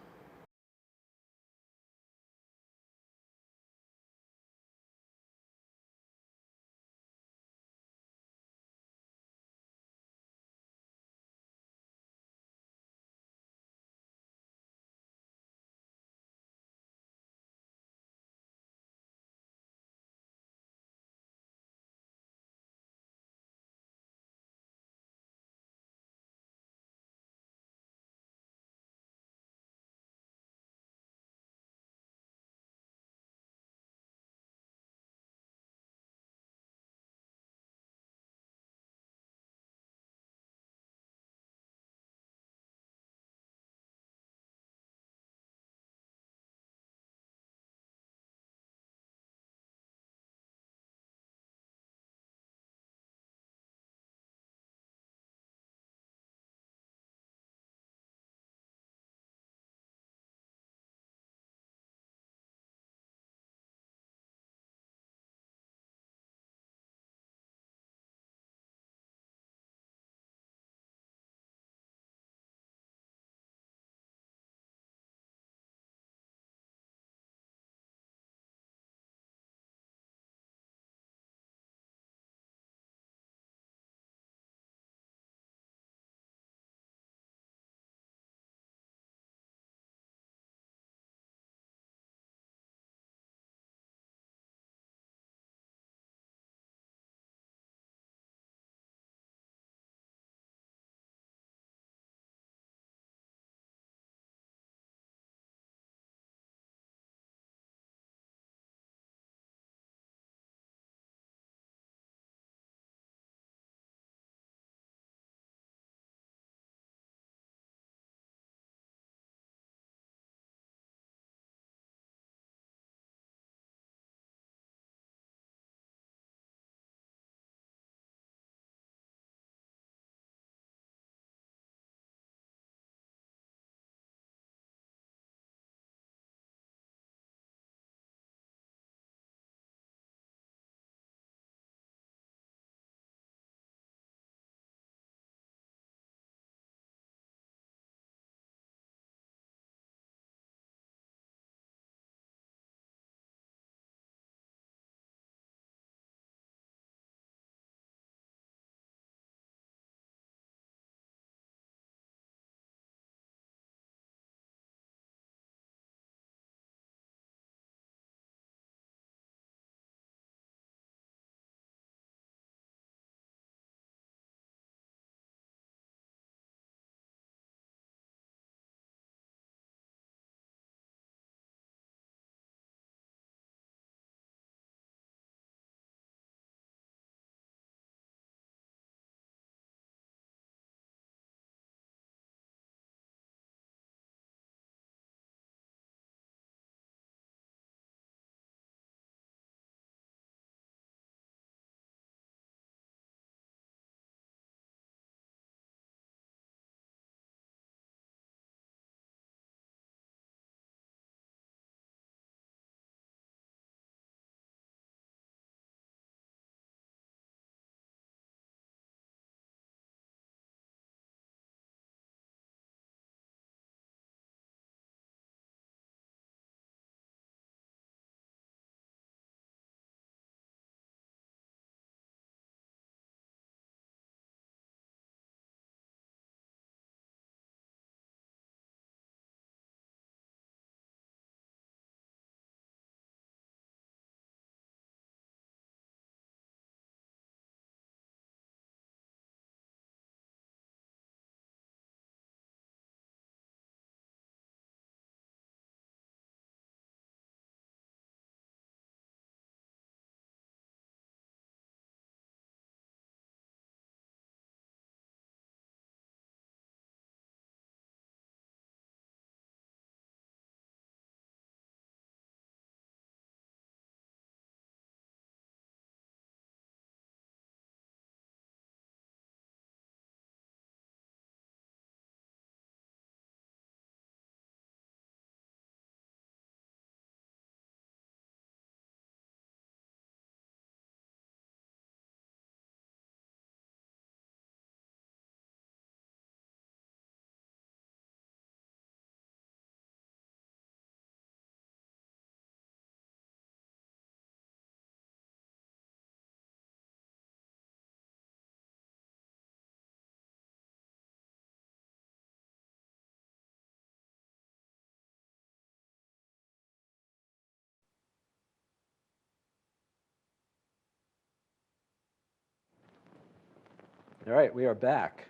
All right, we are back.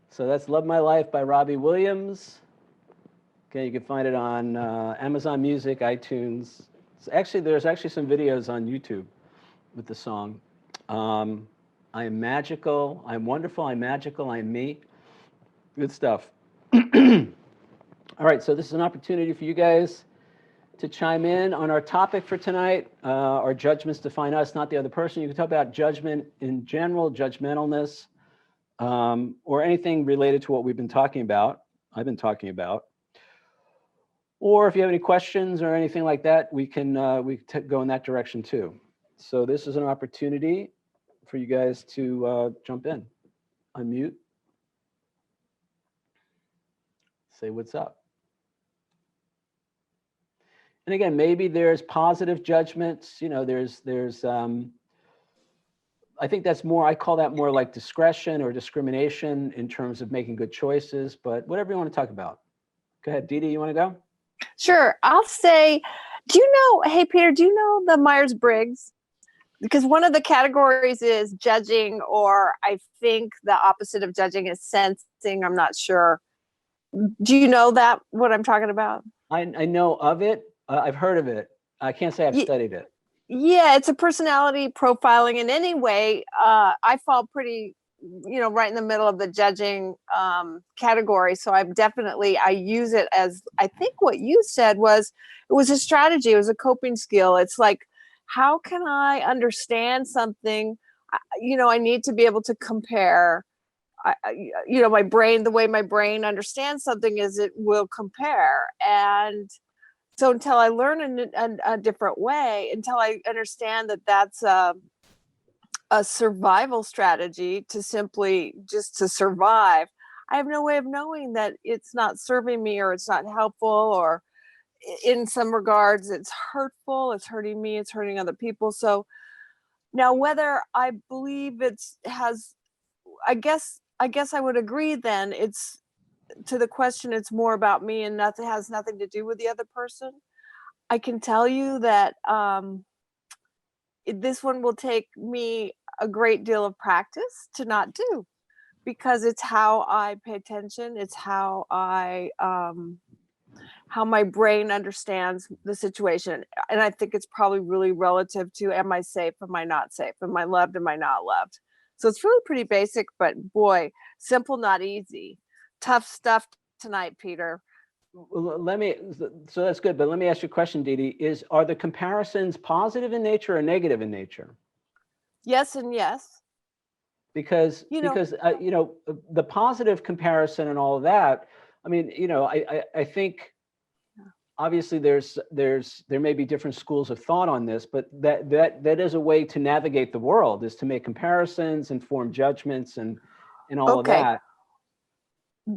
So that's Love My Life by Robbie Williams. Okay, you can find it on Amazon Music, iTunes. There's actually some videos on YouTube with the song. I am magical, I'm wonderful, I'm magical, I'm me. Good stuff. All right, so this is an opportunity for you guys to chime in on our topic for tonight. Our judgments define us, not the other person. You can talk about judgment in general, judgmentalness, or anything related to what we've been talking about, I've been talking about. Or if you have any questions or anything like that, we can go in that direction too. So this is an opportunity for you guys to jump in, unmute, say what's up. And again, maybe there's positive judgments, there's I think that's more, I call that more like discretion or discrimination in terms of making good choices, but whatever you want to talk about. Go ahead, Dee Dee, you want to go? Sure. I'll say, hey, Peter, do you know the Myers-Briggs? Because one of the categories is judging, or I think the opposite of judging is sensing. I'm not sure. Do you know what I'm talking about? I know of it. I've heard of it. I can't say I've studied it. Yeah, it's a personality profiling. In any way, I fall pretty, right in the middle of the judging category. So I use it as, I think what you said was, it was a strategy. It was a coping skill. It's like, how can I understand something? I need to be able to compare. My brain, the way my brain understands something is it will compare. And so until I learn a different way, until I understand that that's a survival strategy to simply just to survive, I have no way of knowing that it's not serving me, or it's not helpful, or in some regards it's hurtful, it's hurting me, it's hurting other people. So now whether I believe I guess I would agree then it's, to the question, it's more about me and has nothing to do with the other person. I can tell you that this one will take me a great deal of practice to not do, because it's how I pay attention. It's how how my brain understands the situation. And I think it's probably really relative to, am I safe? Am I not safe? Am I loved? Am I not loved? So it's really pretty basic, but boy, simple, not easy. Tough stuff tonight, Peter. So that's good, but let me ask you a question, Dee Dee. Are the comparisons positive in nature or negative in nature? Yes and yes. Because the positive comparison and all of that, I mean, I think obviously there may be different schools of thought on this, but that is a way to navigate the world, is to make comparisons and form judgments and all of that.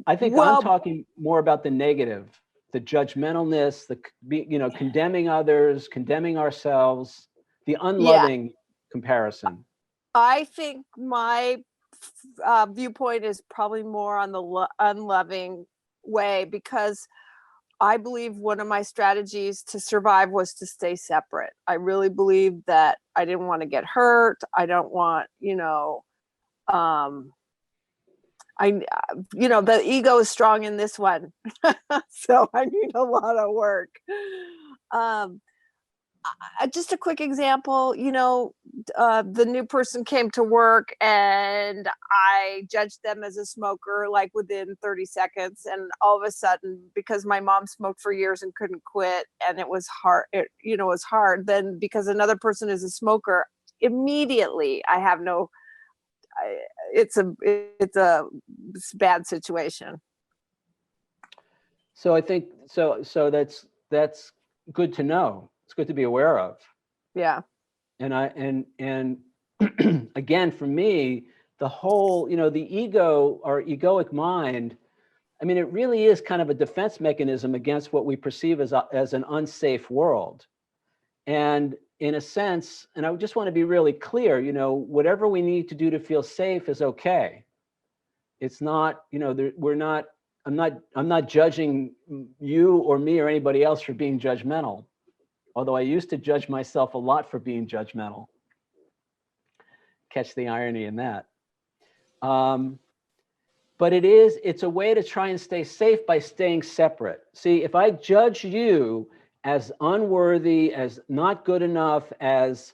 I think I'm talking more about the negative, the judgmentalness, condemning others, condemning ourselves, the unloving comparison. I think my viewpoint is probably more on the unloving way, because I believe one of my strategies to survive was to stay separate. I really believe that I didn't want to get hurt. I don't want, the ego is strong in this one. So I need a lot of work. Just a quick example, the new person came to work and I judged them as a smoker, like within 30 seconds. And all of a sudden, because my mom smoked for years and couldn't quit, and it was hard, was hard. Then because another person is a smoker, immediately I have it's a bad situation. So I think, so that's good to know. It's good to be aware of. Yeah. And again, for me, the whole, the ego, our egoic mind, I mean, it really is kind of a defense mechanism against what we perceive as an unsafe world. And in a sense, and I just want to be really clear, whatever we need to do to feel safe is okay. It's not, I'm not judging you or me or anybody else for being judgmental. Although I used to judge myself a lot for being judgmental. Catch the irony in that. But it's a way to try and stay safe by staying separate. See, if I judge you as unworthy, as not good enough, as,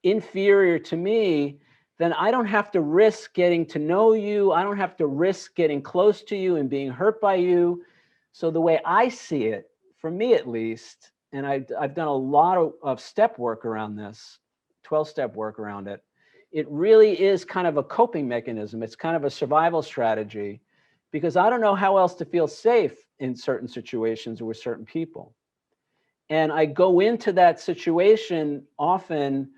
inferior to me, then I don't have to risk getting to know you. I don't have to risk getting close to you and being hurt by you. So the way I see it, for me at least, and I've done a lot of step work around this, 12-step work around it, it really is kind of a coping mechanism. It's kind of a survival strategy, because I don't know how else to feel safe in certain situations or with certain people. And I go into that situation often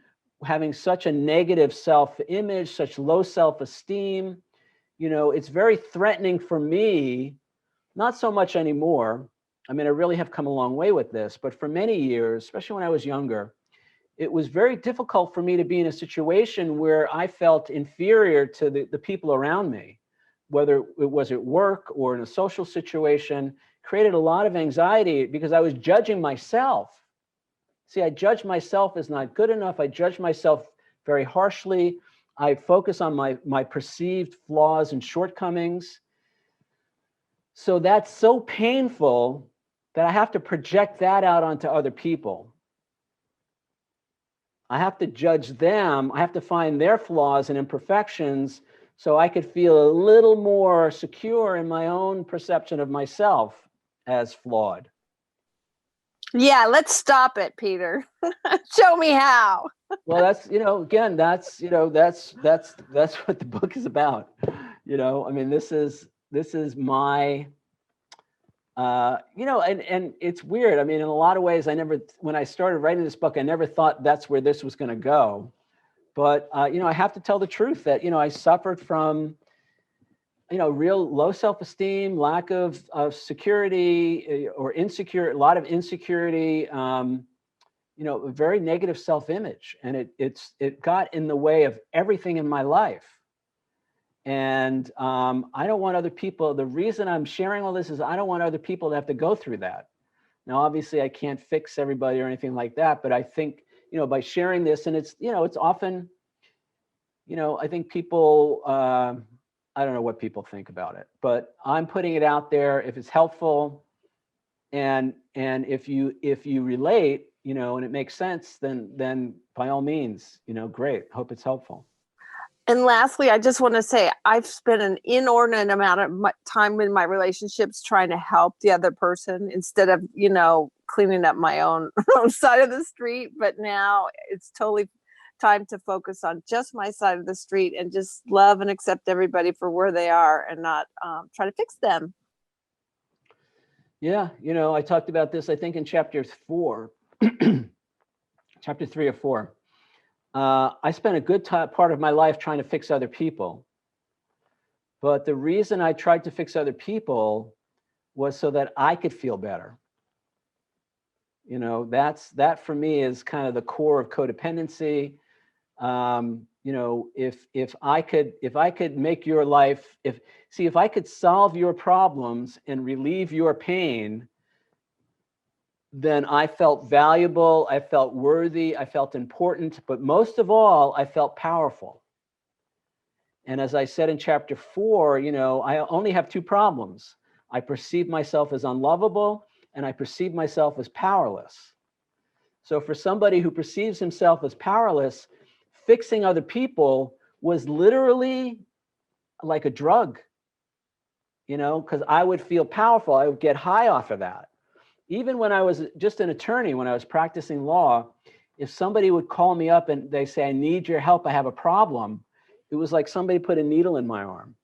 having such a negative self-image, such low self-esteem. It's very threatening for me, not so much anymore. I mean, I really have come a long way with this, but for many years, especially when I was younger, it was very difficult for me to be in a situation where I felt inferior to the people around me, whether it was at work or in a social situation. Created a lot of anxiety because I was judging myself. See, I judge myself as not good enough. I judge myself very harshly. I focus on my perceived flaws and shortcomings. So that's so painful that I have to project that out onto other people. I have to judge them. I have to find their flaws and imperfections so I could feel a little more secure in my own perception of myself as flawed. Yeah, let's stop it, Peter. Show me how. Well, that's, again, that's what the book is about. I mean, this is my, and it's weird. I mean, in a lot of ways, when I started writing this book, I never thought that's where this was going to go. But, I have to tell the truth that, I suffered from, real low self-esteem, lack of security or a lot of insecurity, a very negative self-image. And it got in the way of everything in my life. And I don't want other people, the reason I'm sharing all this is I don't want other people to have to go through that. Now, obviously I can't fix everybody or anything like that, but I think, by sharing this, and it's often, I think people, I don't know what people think about it, but I'm putting it out there. If it's helpful and if you relate, and it makes sense, then by all means, great. Hope it's helpful. And lastly, I just want to say I've spent an inordinate amount of time in my relationships trying to help the other person instead of, cleaning up my own side of the street. But now it's totally time to focus on just my side of the street and just love and accept everybody for where they are and not try to fix them. Yeah, I talked about this, I think, in chapter 4, chapter 3 or 4. I spent a good part of my life trying to fix other people. But the reason I tried to fix other people was so that I could feel better. That for me is kind of the core of codependency. If I could make your life, if I could solve your problems and relieve your pain, then I felt valuable, I felt worthy, I felt important, but most of all, I felt powerful. And as I said in chapter 4, I only have 2 problems. I perceive myself as unlovable, and I perceive myself as powerless. So for somebody who perceives himself as powerless, fixing other people was literally like a drug, because I would feel powerful. I would get high off of that. Even when I was just an attorney, when I was practicing law, if somebody would call me up and they say, I need your help, I have a problem, it was like somebody put a needle in my arm.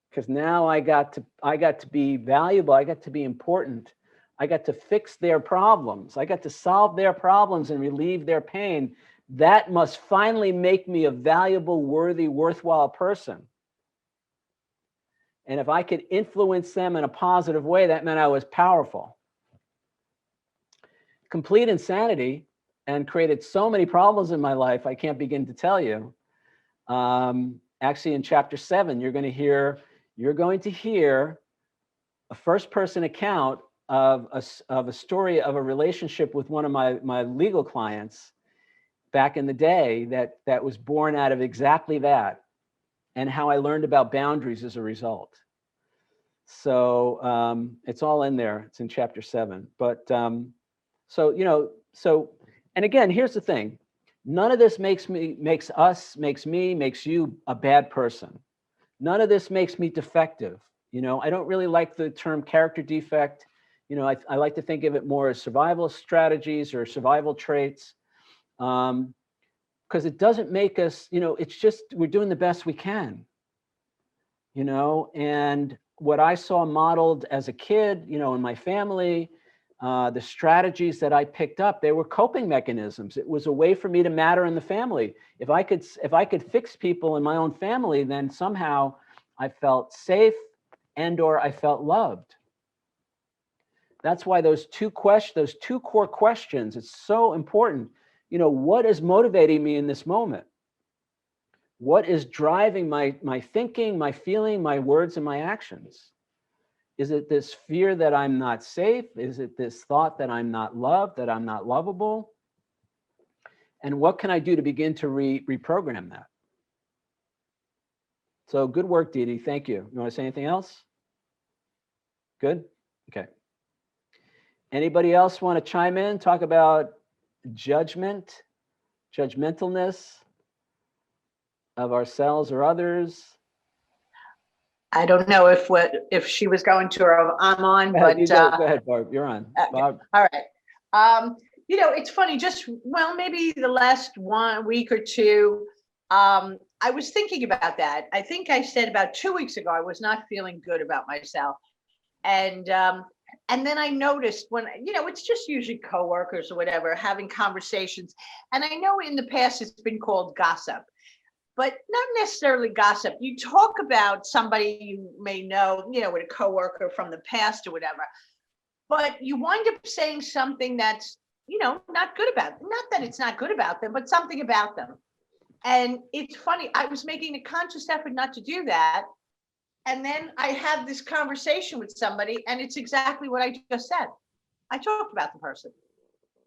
Because now I got to be valuable, I got to be important, I got to fix their problems, I got to solve their problems and relieve their pain. That must finally make me a valuable, worthy, worthwhile person. And if I could influence them in a positive way, that meant I was powerful. Complete insanity, and created so many problems in my life, I can't begin to tell you. Actually, in chapter 7, you're going to hear a first-person account of a story of a relationship with one of my legal clients. back in the day that was born out of exactly that, and how I learned about boundaries as a result. So it's all in there. It's in chapter 7. But so, and again, here's the thing. None of this makes me, makes you a bad person. None of this makes me defective. I don't really like the term character defect. I like to think of it more as survival strategies or survival traits, because it doesn't make us, it's just, we're doing the best we can, and what I saw modeled as a kid, in my family, the strategies that I picked up, they were coping mechanisms. It was a way for me to matter in the family. If I could fix people in my own family, then somehow I felt safe and/or I felt loved. That's why those two core questions, it's so important. What is motivating me in this moment? What is driving my thinking, my feeling, my words, and my actions? Is it this fear that I'm not safe? Is it this thought that I'm not loved, that I'm not lovable? And what can I do to begin to reprogram that? So good work, Dee Dee. Thank you. You want to say anything else? Good? Okay. Anybody else want to chime in, talk about judgmentalness of ourselves or others? I don't know if she was going to or I'm on, but go ahead, Barb. You're on. Bob. All right. It's funny. Maybe the last 1 week or two, I was thinking about that. I think I said about 2 weeks ago I was not feeling good about myself, and then I noticed when it's just usually coworkers or whatever having conversations, and I know in the past it's been called gossip. But not necessarily gossip. You talk about somebody you may know, with a coworker from the past or whatever, but you wind up saying something that's, not good about them. Not that it's not good about them, but something about them. And it's funny, I was making a conscious effort not to do that. And then I had this conversation with somebody, and it's exactly what I just said. I talked about the person.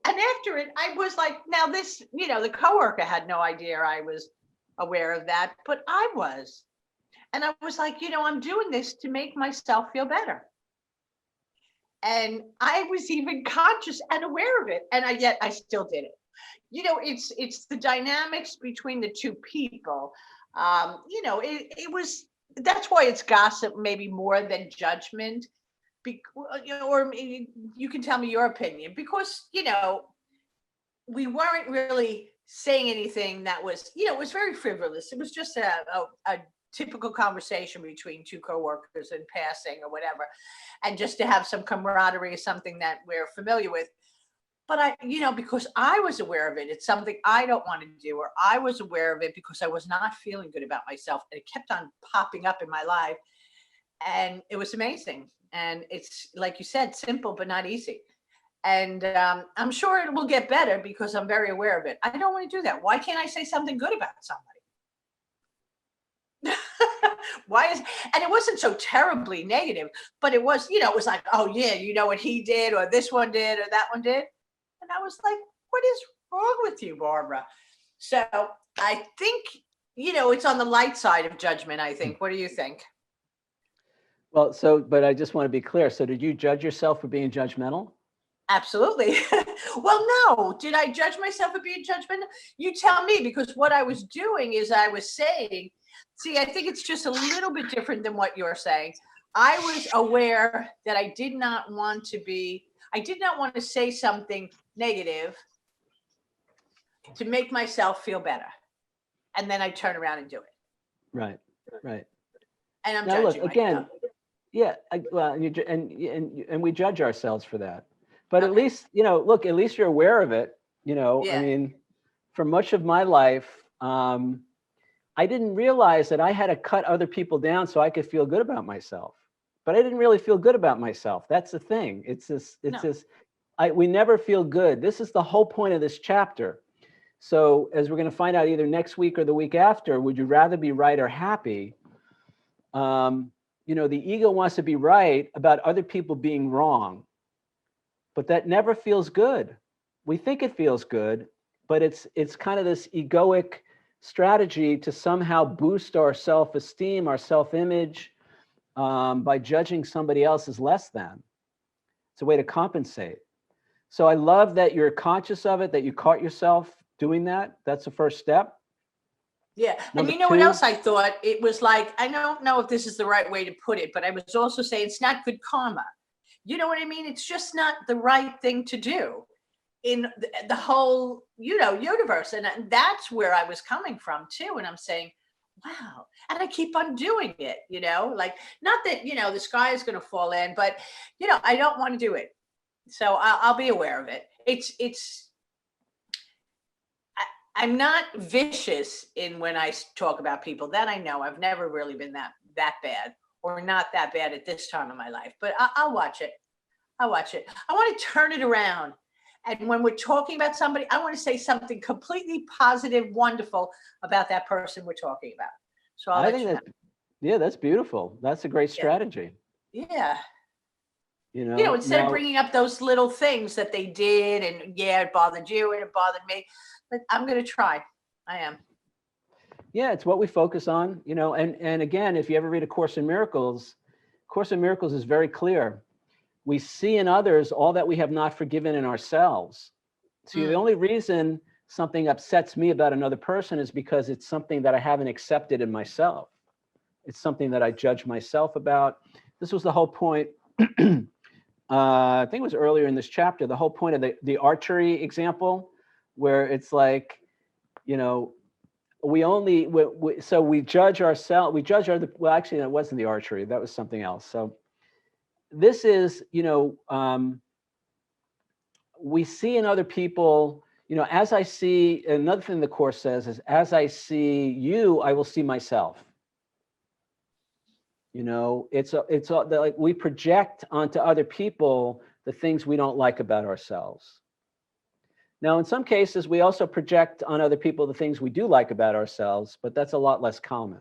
And after it, I was like, now this, the coworker had no idea I was aware of that, but I was. And I was like, I'm doing this to make myself feel better. And I was even conscious and aware of it. And yet I still did it. It's the dynamics between the two people. It was, that's why it's gossip, maybe more than judgment. Or you can tell me your opinion, because, we weren't really saying anything that was, it was very frivolous. It was just a typical conversation between two coworkers in passing or whatever, and just to have some camaraderie is something that we're familiar with. But because I was aware of it, it's something I don't want to do, or I was aware of it because I was not feeling good about myself, and it kept on popping up in my life, and it was amazing. And it's, like you said, simple but not easy. And I'm sure it will get better because I'm very aware of it. I don't want to do that. Why can't I say something good about somebody? And it wasn't so terribly negative, but it was, it was like, oh yeah, what he did, or this one did, or that one did. And I was like, what is wrong with you, Barbara? So I think, it's on the light side of judgment, I think. What do you think? Well, but I just want to be clear. So did you judge yourself for being judgmental? Absolutely. Well, no. Did I judge myself for being judgmental? You tell me, because what I was doing is I was saying, see, I think it's just a little bit different than what you're saying. I was aware that I did not want to say something negative to make myself feel better. And then I turn around and do it. Right. And I'm now, judging look, again, myself. yeah, and we judge ourselves for that. But at least, at least you're aware of it. Yeah. I mean, for much of my life, I didn't realize that I had to cut other people down so I could feel good about myself. But I didn't really feel good about myself. That's the thing. We never feel good. This is the whole point of this chapter. So as we're going to find out either next week or the week after, would you rather be right or happy? The ego wants to be right about other people being wrong. But that never feels good. We think it feels good, but it's kind of this egoic strategy to somehow boost our self-esteem, our self-image, by judging somebody else as less than. It's a way to compensate. So I love that you're conscious of it, that you caught yourself doing that. That's the first step. Yeah. Number And you know what two- else I thought? It was like, I don't know if this is the right way to put it, but I was also saying it's not good karma. You know what I mean? It's just not the right thing to do in the whole, universe. And that's where I was coming from too. And I'm saying, wow. And I keep on doing it, like, not that, the sky is going to fall in, but, I don't want to do it. So I'll be aware of it. I'm not vicious in when I talk about people. That I know. I've never really been that bad, or not that bad at this time of my life. But I'll watch it. I want to turn it around. And when we're talking about somebody, I want to say something completely positive, wonderful about that person we're talking about. So I'll let you know. Yeah, that's beautiful. That's a great strategy. Yeah. now, Instead of bringing up those little things that they did, and it bothered you and it bothered me, but I'm going to try. I am. Yeah, it's what we focus on, and again, if you ever read A Course in Miracles is very clear. We see in others all that we have not forgiven in ourselves. So the only reason something upsets me about another person is because it's something that I haven't accepted in myself. It's something that I judge myself about. This was the whole point. I think it was earlier in this chapter, the whole point of the archery example, where it's like, we judge ourselves, well, actually, that wasn't the archery, that was something else. So this is, we see in other people, as I see, another thing the Course says is, as I see you, I will see myself. It's like we project onto other people the things we don't like about ourselves. Now, in some cases, we also project on other people the things we do like about ourselves, but that's a lot less common.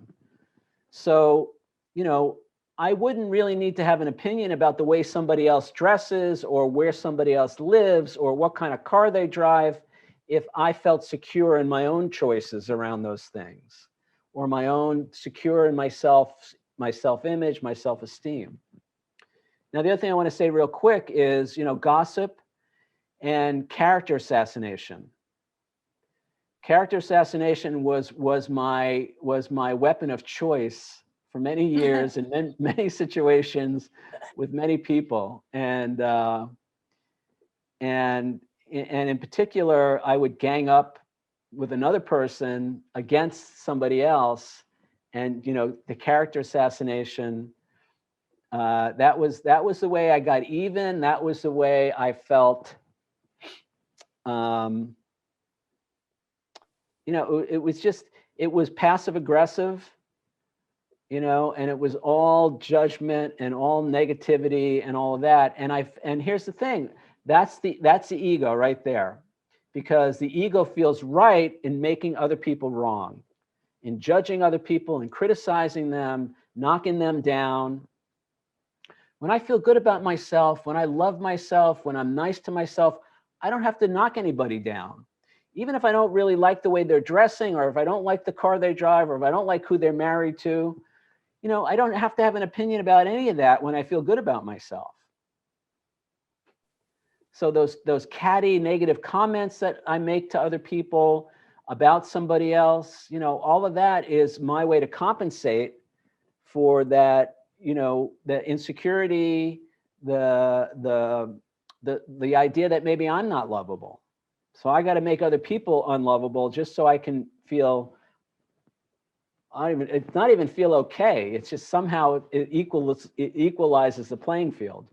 So, I wouldn't really need to have an opinion about the way somebody else dresses or where somebody else lives or what kind of car they drive if I felt secure in my own choices around those things, or my own secure in myself, my self-image, my self-esteem. Now, the other thing I want to say real quick is, gossip and character assassination. Character assassination was my weapon of choice for many years in many situations with many people, and in particular, I would gang up with another person against somebody else, and the character assassination. That was the way I got even. That was the way I felt. It was passive aggressive, and it was all judgment and all negativity and all of that. And here's the thing, that's the ego right there, because the ego feels right in making other people wrong, in judging other people and criticizing them, knocking them down. When I feel good about myself, when I love myself, when I'm nice to myself, I don't have to knock anybody down. Even if I don't really like the way they're dressing, or if I don't like the car they drive, or if I don't like who they're married to, I don't have to have an opinion about any of that when I feel good about myself. So those catty negative comments that I make to other people about somebody else, all of that is my way to compensate for that, the insecurity, the idea that maybe I'm not lovable. So I got to make other people unlovable just so I can feel, it's not even feel okay. It's just somehow it equalizes the playing field.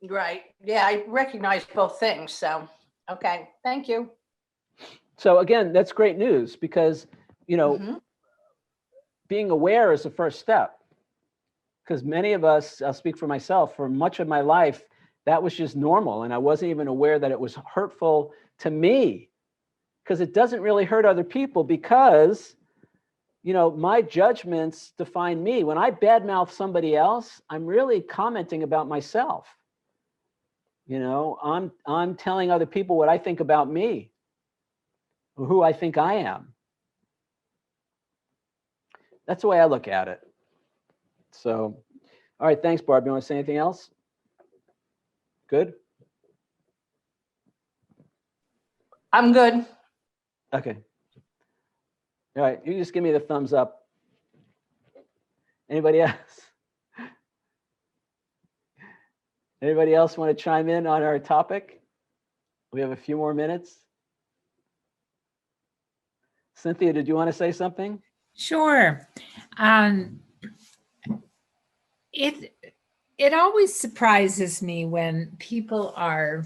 Right. Yeah, I recognize both things. So, okay. Thank you. So again, that's great news, because, being aware is the first step. Because many of us, I'll speak for myself, for much of my life, that was just normal. And I wasn't even aware that it was hurtful to me, because it doesn't really hurt other people, because, my judgments define me. When I badmouth somebody else, I'm really commenting about myself. You know, I'm telling other people what I think about me, or who I think I am. That's the way I look at it. So, all right, thanks, Barb. You want to say anything else? Good? I'm good. Okay. All right, you just give me the thumbs up. Anybody else? Anybody else want to chime in on our topic? We have a few more minutes. Cynthia, did you want to say something? Sure. It always surprises me when people are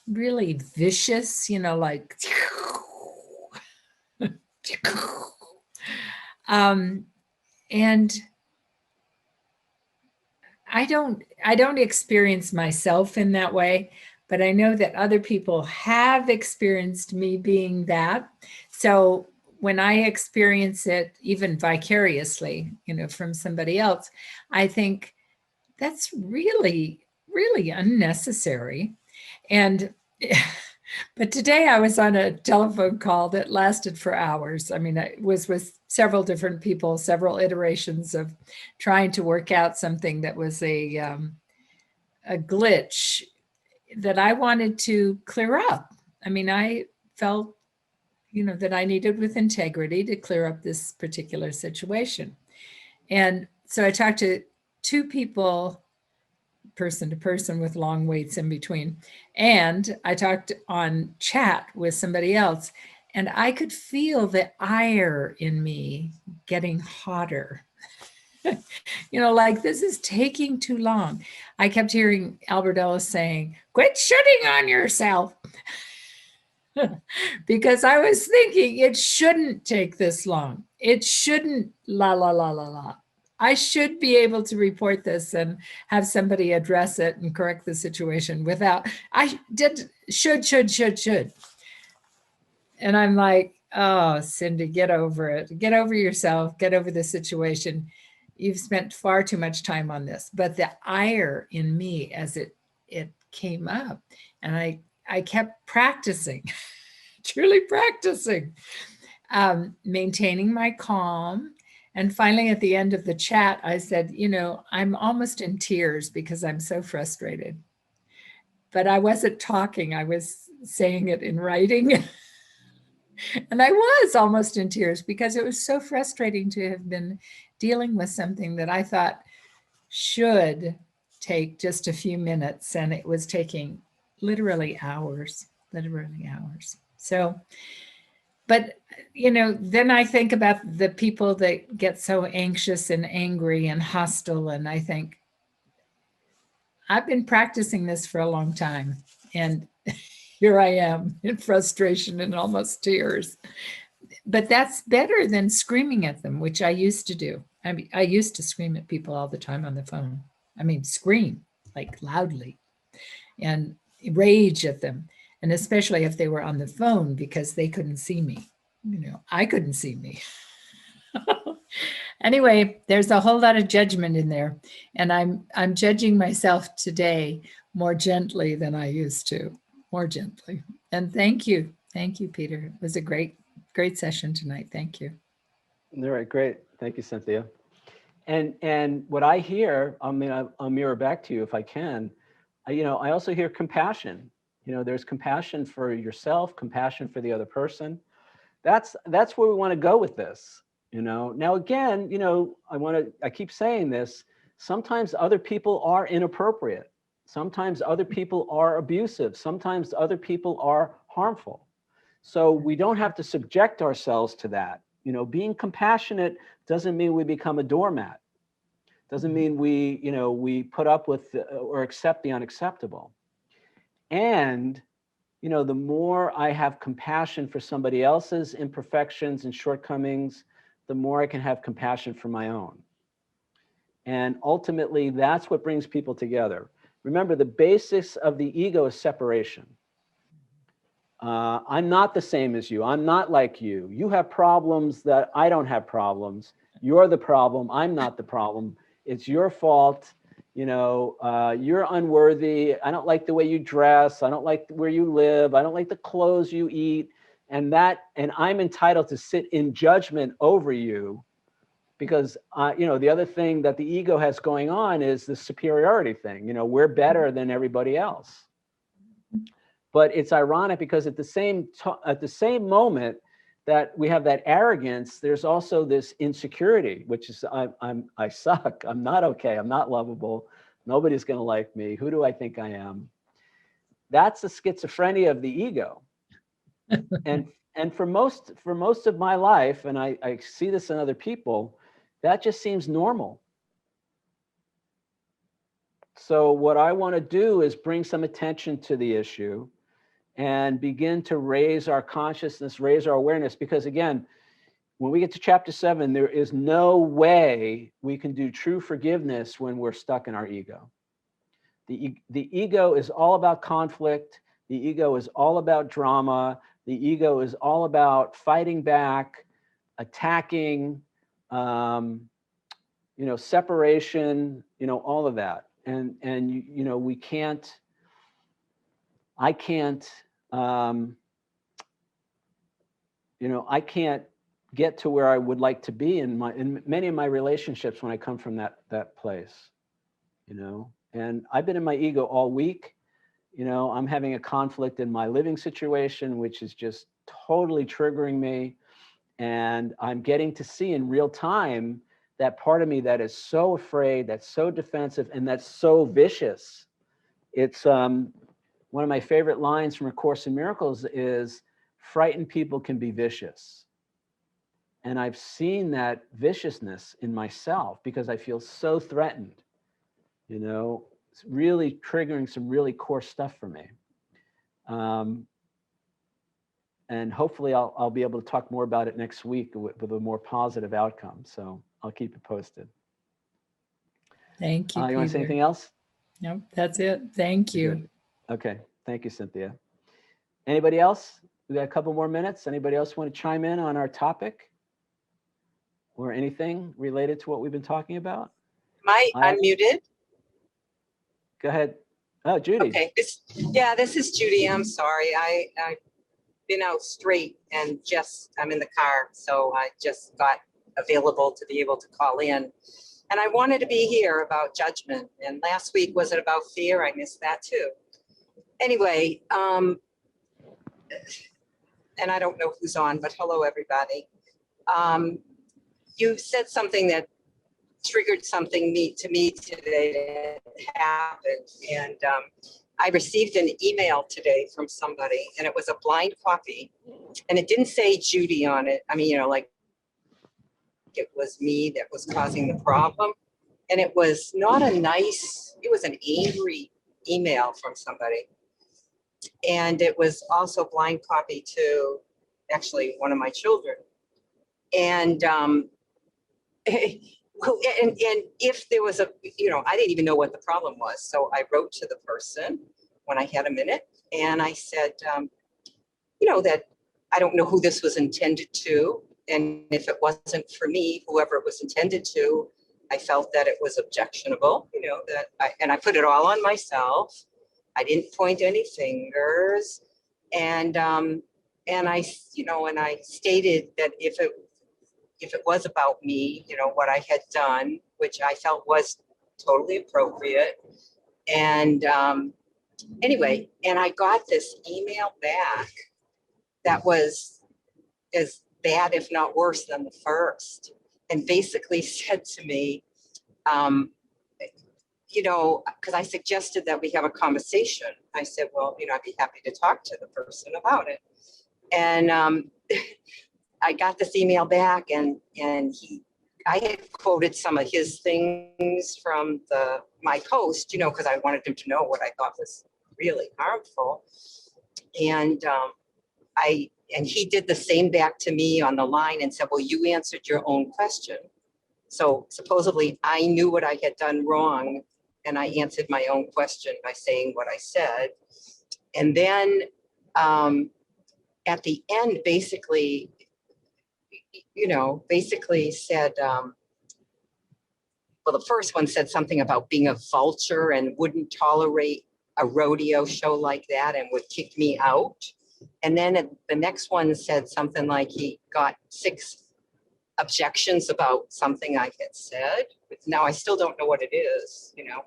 really vicious, you know, like and I don't experience myself in that way, but I know that other people have experienced me being that. So when I experience it, even vicariously, you know, from somebody else, I think that's really, really unnecessary. And but today I was on a telephone call that lasted for hours. I mean, it was with several different people, several iterations of trying to work out something that was a glitch that I wanted to clear up. I mean, I felt, you know, that I needed with integrity to clear up this particular situation. And so I talked to two people, person to person, with long waits in between. And I talked on chat with somebody else, and I could feel the ire in me getting hotter. You know, like, this is taking too long. I kept hearing Albert Ellis saying, "Quit shooting on yourself." Because I was thinking it shouldn't take this long. It shouldn't la, la, la, la, la. I should be able to report this and have somebody address it and correct the situation without, should. And I'm like, oh, Cindy, get over it. Get over yourself. Get over the situation. You've spent far too much time on this. But the ire in me as it came up, and I kept practicing, truly practicing, maintaining my calm. And finally, at the end of the chat, I said, you know, I'm almost in tears because I'm so frustrated. But I wasn't talking, I was saying it in writing. And I was almost in tears because it was so frustrating to have been dealing with something that I thought should take just a few minutes, and it was taking literally hours. So, but, you know, then I think about the people that get so anxious and angry and hostile, and I think, I've been practicing this for a long time, and here I am in frustration and almost tears. But that's better than screaming at them, which I used to do. I mean, I used to scream at people all the time on the phone. I mean, scream like loudly and rage at them. And especially if they were on the phone, because they couldn't see me. You know, I couldn't see me. Anyway, there's a whole lot of judgment in there. And I'm judging myself today more gently than I used to, more gently. And thank you. Thank you, Peter. It was a great session tonight. Thank you. All right, great. Thank you, Cynthia. And what I hear, I mean, I'll mirror back to you if I can. I also hear compassion. You know, there's compassion for yourself, compassion for the other person. That's where we want to go with this. You know, now again, you know, I keep saying this. Sometimes other people are inappropriate. Sometimes other people are abusive. Sometimes other people are harmful. So we don't have to subject ourselves to that. You know, being compassionate doesn't mean we become a doormat. Doesn't mean we put up with or accept the unacceptable. And, you know, the more I have compassion for somebody else's imperfections and shortcomings, the more I can have compassion for my own. And ultimately, that's what brings people together. Remember, the basis of the ego is separation. I'm not the same as you. I'm not like you. You have problems that I don't have problems. You're the problem. I'm not the problem. It's your fault. You're unworthy. I don't like the way you dress. I don't like where you live. I don't like the clothes you eat. And I'm entitled to sit in judgment over you because, the other thing that the ego has going on is the superiority thing. We're better than everybody else. But it's ironic because at the same moment that we have that arrogance, there's also this insecurity, which is I suck. I'm not okay. I'm not lovable. Nobody's going to like me. Who do I think I am? That's the schizophrenia of the ego. and for most of my life, and I see this in other people, that just seems normal. So what I want to do is bring some attention to the issue and begin to raise our consciousness, raise our awareness. Because again, when we get to chapter 7, there is no way we can do true forgiveness when we're stuck in our ego. The ego is all about conflict. The ego is all about drama. The ego is all about fighting back, attacking, separation, all of that. And we can't, I can't, I can't get to where I would like to be in many of my relationships when I come from that place, and I've been in my ego all week. I'm having a conflict in my living situation, which is just totally triggering me. And I'm getting to see in real time that part of me that is so afraid, that's so defensive, and that's so vicious. It's one of my favorite lines from A Course in Miracles is, frightened people can be vicious. And I've seen that viciousness in myself because I feel so threatened. It's really triggering some really core stuff for me. And hopefully I'll be able to talk more about it next week with a more positive outcome. So I'll keep you posted. Thank you, You want to say Peter. anything else? Nope, that's it. Thank you. Good. Okay. Thank you, Cynthia. Anybody else? We got a couple more minutes. Anybody else want to chime in on our topic or anything related to what we've been talking about? I'm muted. Go ahead. Oh, Judy. Okay. This is Judy. I'm sorry. I've been out straight and I'm in the car. So I just got available to be able to call in. And I wanted to be here about judgment. And last week, was it about fear? I missed that too. Anyway, and I don't know who's on, but hello, everybody. You said something that triggered something to me today that happened. And I received an email today from somebody, and it was a blind copy, and it didn't say Judy on it. I mean, like it was me that was causing the problem. And it was not it was an angry email from somebody. And it was also blind copy to actually one of my children. And and if there was I didn't even know what the problem was. So I wrote to the person when I had a minute, and I said, that I don't know who this was intended to. And if it wasn't for me, whoever it was intended to, I felt that it was objectionable, and I put it all on myself. I didn't point any fingers. And I, and I stated that if it was about me, what I had done, which I felt was totally appropriate. And anyway, and I got this email back that was as bad, if not worse, than the first, and basically said to me, because I suggested that we have a conversation. I said, well, I'd be happy to talk to the person about it. And I got this email back, and I had quoted some of his things from my post, because I wanted him to know what I thought was really harmful. And he did the same back to me on the line and said, well, you answered your own question. So supposedly I knew what I had done wrong, and I answered my own question by saying what I said. And then at the end, basically said, well, the first one said something about being a vulture and wouldn't tolerate a rodeo show like that and would kick me out. And then the next one said something like he got 6 objections about something I had said. Now I still don't know what it is, you know.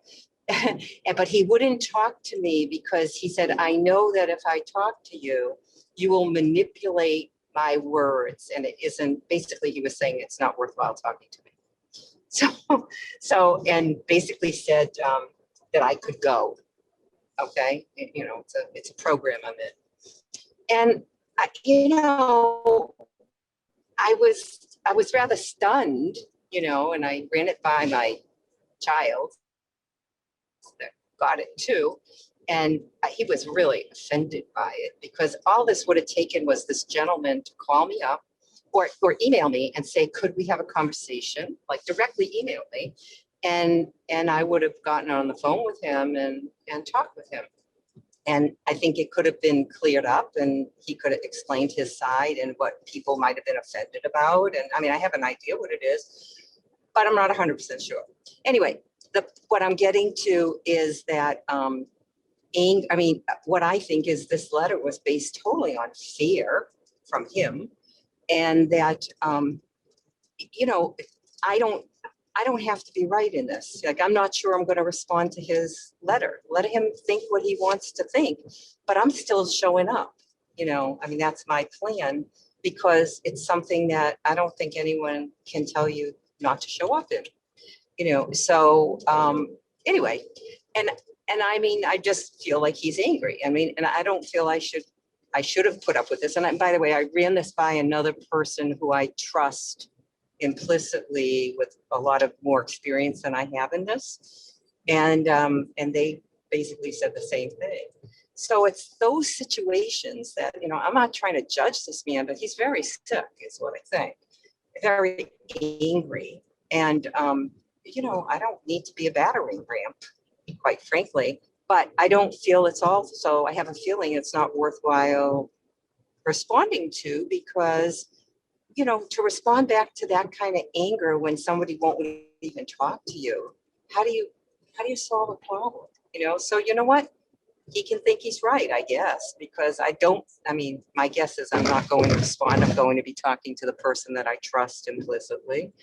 But he wouldn't talk to me because he said, I know that if I talk to you, you will manipulate my words. And it isn't, basically he was saying it's not worthwhile talking to me. So, and basically said that I could go. Okay. You know, it's a program I'm in. And, you know, I was rather stunned, you know, and I ran it by my child that got it too. And he was really offended by it because all this would have taken was this gentleman to call me up or email me and say, could we have a conversation? Like directly email me. And I would have gotten on the phone with him and talked with him. And I think it could have been cleared up and he could have explained his side and what people might have been offended about. And I mean, I have an idea what it is, but I'm not 100% sure. Anyway, what I'm getting to is that, what I think is this letter was based totally on fear from him. And that, you know, I don't have to be right in this. Like, I'm not sure I'm going to respond to his letter. Let him think what he wants to think, but I'm still showing up. You know, I mean, that's my plan because it's something that I don't think anyone can tell you not to show up in, you know? So, anyway, and I mean, I just feel like he's angry. I mean, and I don't feel I should have put up with this. And by the way, I ran this by another person who I trust implicitly with a lot of more experience than I have in this. And they basically said the same thing. So it's those situations that, you know, I'm not trying to judge this man, but he's very sick is what I think. Very angry. And, you know, I don't need to be a battering ram, quite frankly, but I don't feel it's also, I have a feeling it's not worthwhile responding to because, you know, to respond back to that kind of anger when somebody won't even talk to you, how do you solve a problem? You know, so you know what? He can think he's right, I guess, because my guess is I'm not going to respond. I'm going to be talking to the person that I trust implicitly,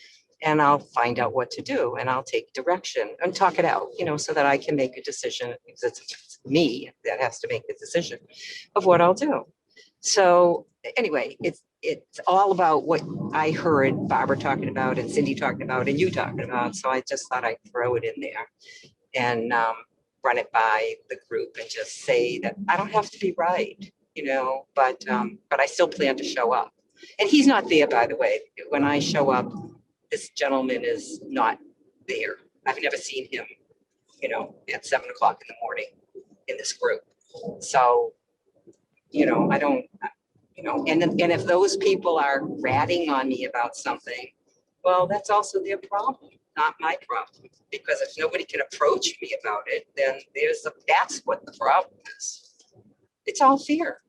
and I'll find out what to do and I'll take direction and talk it out, you know, so that I can make a decision. It's me that has to make the decision of what I'll do. So anyway, it's all about what I heard Barbara talking about and Cindy talking about and you talking about. So I just thought I'd throw it in there and run it by the group and just say that I don't have to be right, you know, but I still plan to show up. And he's not there, by the way. When I show up, this gentleman is not there. I've never seen him, you know, at 7 o'clock in the morning in this group. So, you know, I don't, you know, and if those people are ratting on me about something, well, that's also their problem, not my problem. Because if nobody can approach me about it, then that's what the problem is. It's all fear,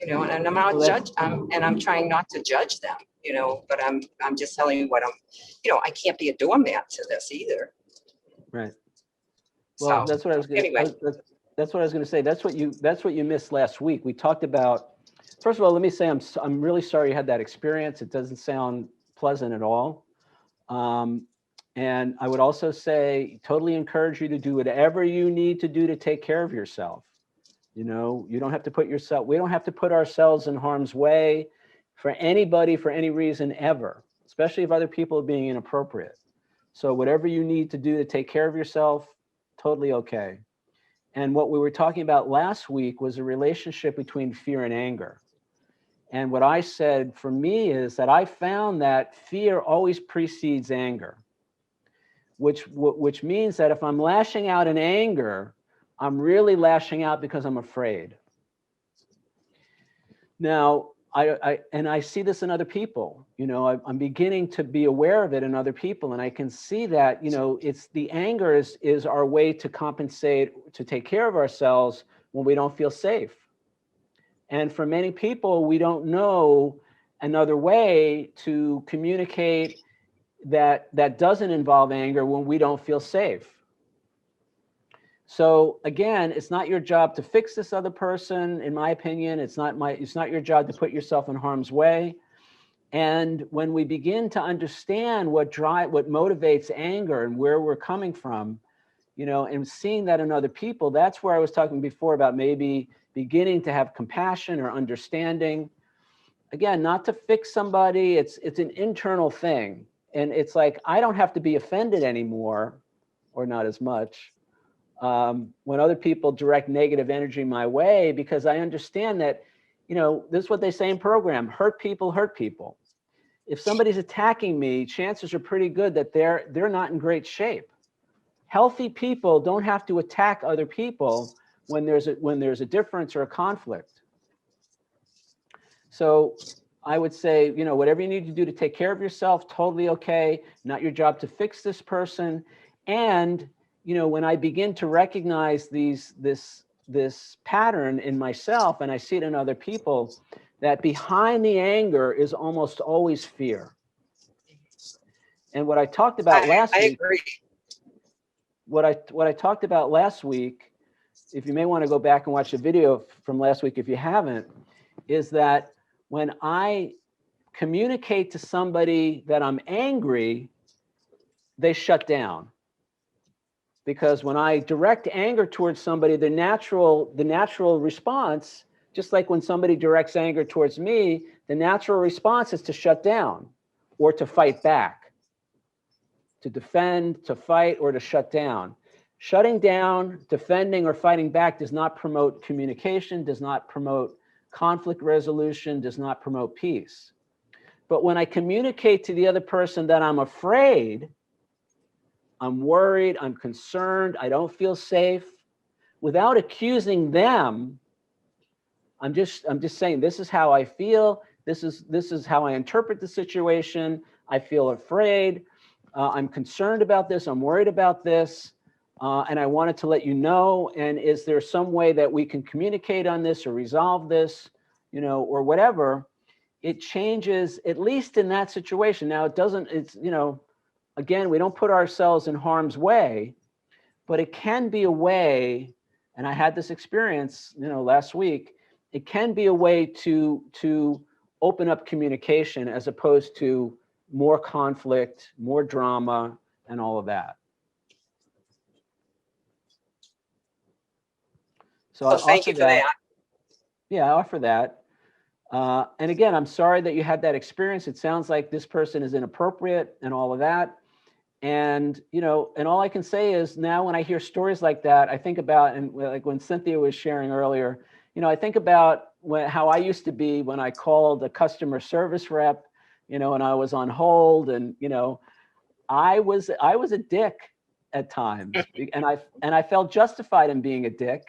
you know, and I'm not and I'm trying not to judge them, you know, but I'm just telling you what you know, I can't be a doormat to this either. Right. Well, so, that's what I was going anyway. That's what I was going to say. That's what you missed last week. We talked about, first of all, let me say I'm really sorry you had that experience. It doesn't sound pleasant at all. And I would also say, totally encourage you to do whatever you need to do to take care of yourself. You know, we don't have to put ourselves in harm's way for anybody, for any reason ever, especially if other people are being inappropriate. So whatever you need to do to take care of yourself, totally okay. And what we were talking about last week was a relationship between fear and anger. And what I said for me is that I found that fear always precedes anger, which means that if I'm lashing out in anger, I'm really lashing out because I'm afraid. Now, I see this in other people, you know, I'm beginning to be aware of it in other people. And I can see that, you know, it's the anger is our way to compensate, to take care of ourselves when we don't feel safe. And for many people, we don't know another way to communicate that doesn't involve anger when we don't feel safe. So again, it's not your job to fix this other person. In my opinion, it's not your job to put yourself in harm's way. And when we begin to understand what motivates anger and where we're coming from, and seeing that in other people, that's where I was talking before about maybe beginning to have compassion or understanding. Again, not to fix somebody, it's an internal thing. And it's like, I don't have to be offended anymore, or not as much, when other people direct negative energy my way, because I understand that, this is what they say in program, hurt people hurt people. If somebody's attacking me, chances are pretty good that they're not in great shape. Healthy people don't have to attack other people when there's a difference or a conflict. So I would say, whatever you need to do to take care of yourself, totally okay. Not your job to fix this person. And, when I begin to recognize this pattern in myself, and I see it in other people, that behind the anger is almost always fear. And what I talked about last week, agree. what I talked about last week, if you may want to go back and watch the video from last week if you haven't, is that when I communicate to somebody that I'm angry, they shut down. Because when I direct anger towards somebody, the natural response, just like when somebody directs anger towards me, the natural response is to shut down or to fight back, to defend, to fight, or to shut down. Shutting down, defending, or fighting back does not promote communication, does not promote conflict resolution, does not promote peace. But when I communicate to the other person that I'm afraid, I'm worried, I'm concerned, I don't feel safe, without accusing them, I'm just saying, this is how I feel, this is how I interpret the situation, I feel afraid, I'm concerned about this, I'm worried about this, and I wanted to let you know, and is there some way that we can communicate on this or resolve this, or whatever. It changes, at least in that situation. Now, again, we don't put ourselves in harm's way, but it can be a way, and I had this experience, last week, it can be a way to open up communication as opposed to more conflict, more drama, and all of that. So I thank offer you for that. Yeah, I offer that. And again, I'm sorry that you had that experience. It sounds like this person is inappropriate and all of that. And, and all I can say is now when I hear stories like that, I think about, and like when Cynthia was sharing earlier, I think about how I used to be when I called a customer service rep, and I was on hold, and, I was a dick at times, and I felt justified in being a dick,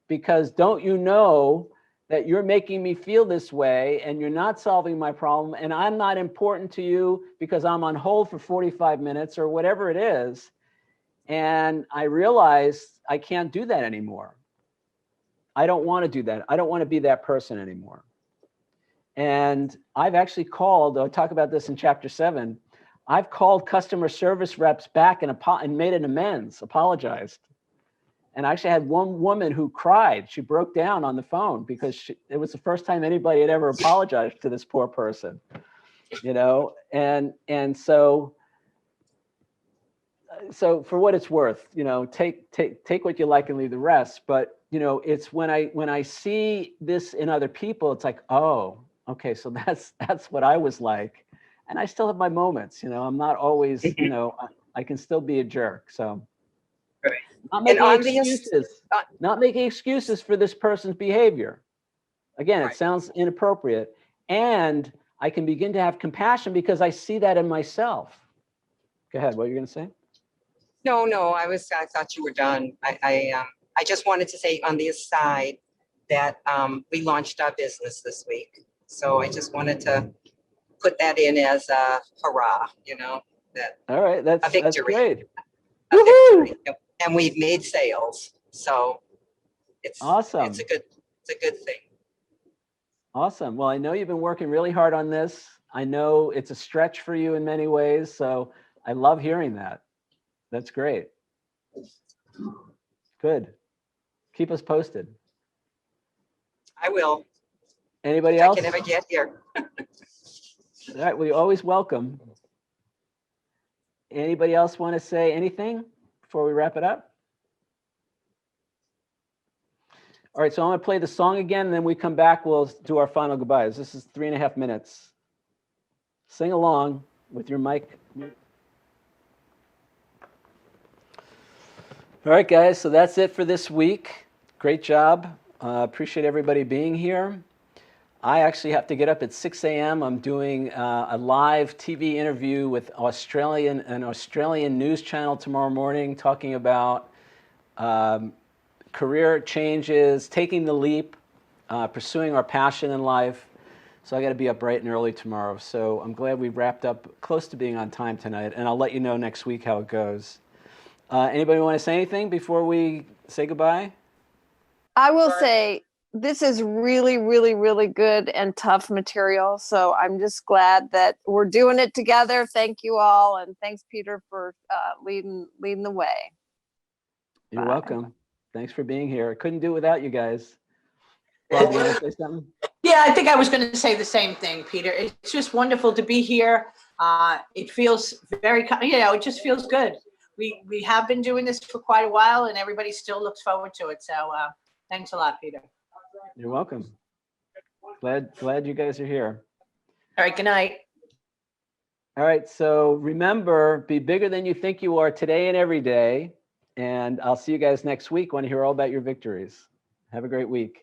because don't you know that you're making me feel this way and you're not solving my problem, and I'm not important to you because I'm on hold for 45 minutes or whatever it is. And I realized I can't do that anymore. I don't want to do that. I don't want to be that person anymore. And I've actually called, I'll talk about this in chapter 7. I've called customer service reps back and made an amends, apologized. And I actually had one woman who cried. She broke down on the phone because it was the first time anybody had ever apologized to this poor person, and so for what it's worth, take what you like and leave the rest. But, it's when I see this in other people, it's like, oh, okay, so that's what I was like. And I still have my moments, I'm not always, I can still be a jerk. So. Right. Not making excuses for this person's behavior. Again, Right. It sounds inappropriate. And I can begin to have compassion because I see that in myself. Go ahead, what are you going to say? No, I thought you were done. I just wanted to say on the aside that we launched our business this week. So I just wanted to put that in as a hurrah, that All right, that's great. A victory. And we've made sales. So it's awesome. It's a good thing. Awesome. Well, I know you've been working really hard on this. I know it's a stretch for you in many ways, so I love hearing that. That's great. Good. Keep us posted. I will, Anybody if I else? can ever get here. All right, well, you're always welcome. Anybody else want to say anything before we wrap it up? All right, so I'm going to play the song again, and then we come back, we'll do our final goodbyes. This is 3.5 minutes. Sing along with your mic. All right, guys, so that's it for this week. Great job. Appreciate everybody being here. I actually have to get up at 6 a.m. I'm doing a live TV interview with an Australian news channel tomorrow morning, talking about career changes, taking the leap, pursuing our passion in life. So I got to be up bright and early tomorrow. So I'm glad we wrapped up close to being on time tonight, and I'll let you know next week how it goes. Anybody want to say anything before we say goodbye? I will say this is really, really, really good and tough material. So I'm just glad that we're doing it together. Thank you all, and thanks, Peter, for leading the way. You're Bye. welcome. Thanks for being here. I couldn't do it without you guys. Bob, you want to say something? Yeah, I think I was going to say the same thing, Peter. It's just wonderful to be here. It feels very, it just feels good. We have been doing this for quite a while, and everybody still looks forward to it. So thanks a lot, Peter. You're welcome. Glad you guys are here. All right, good night. All right, so remember, be bigger than you think you are today and every day. And I'll see you guys next week when I hear all about your victories. Have a great week.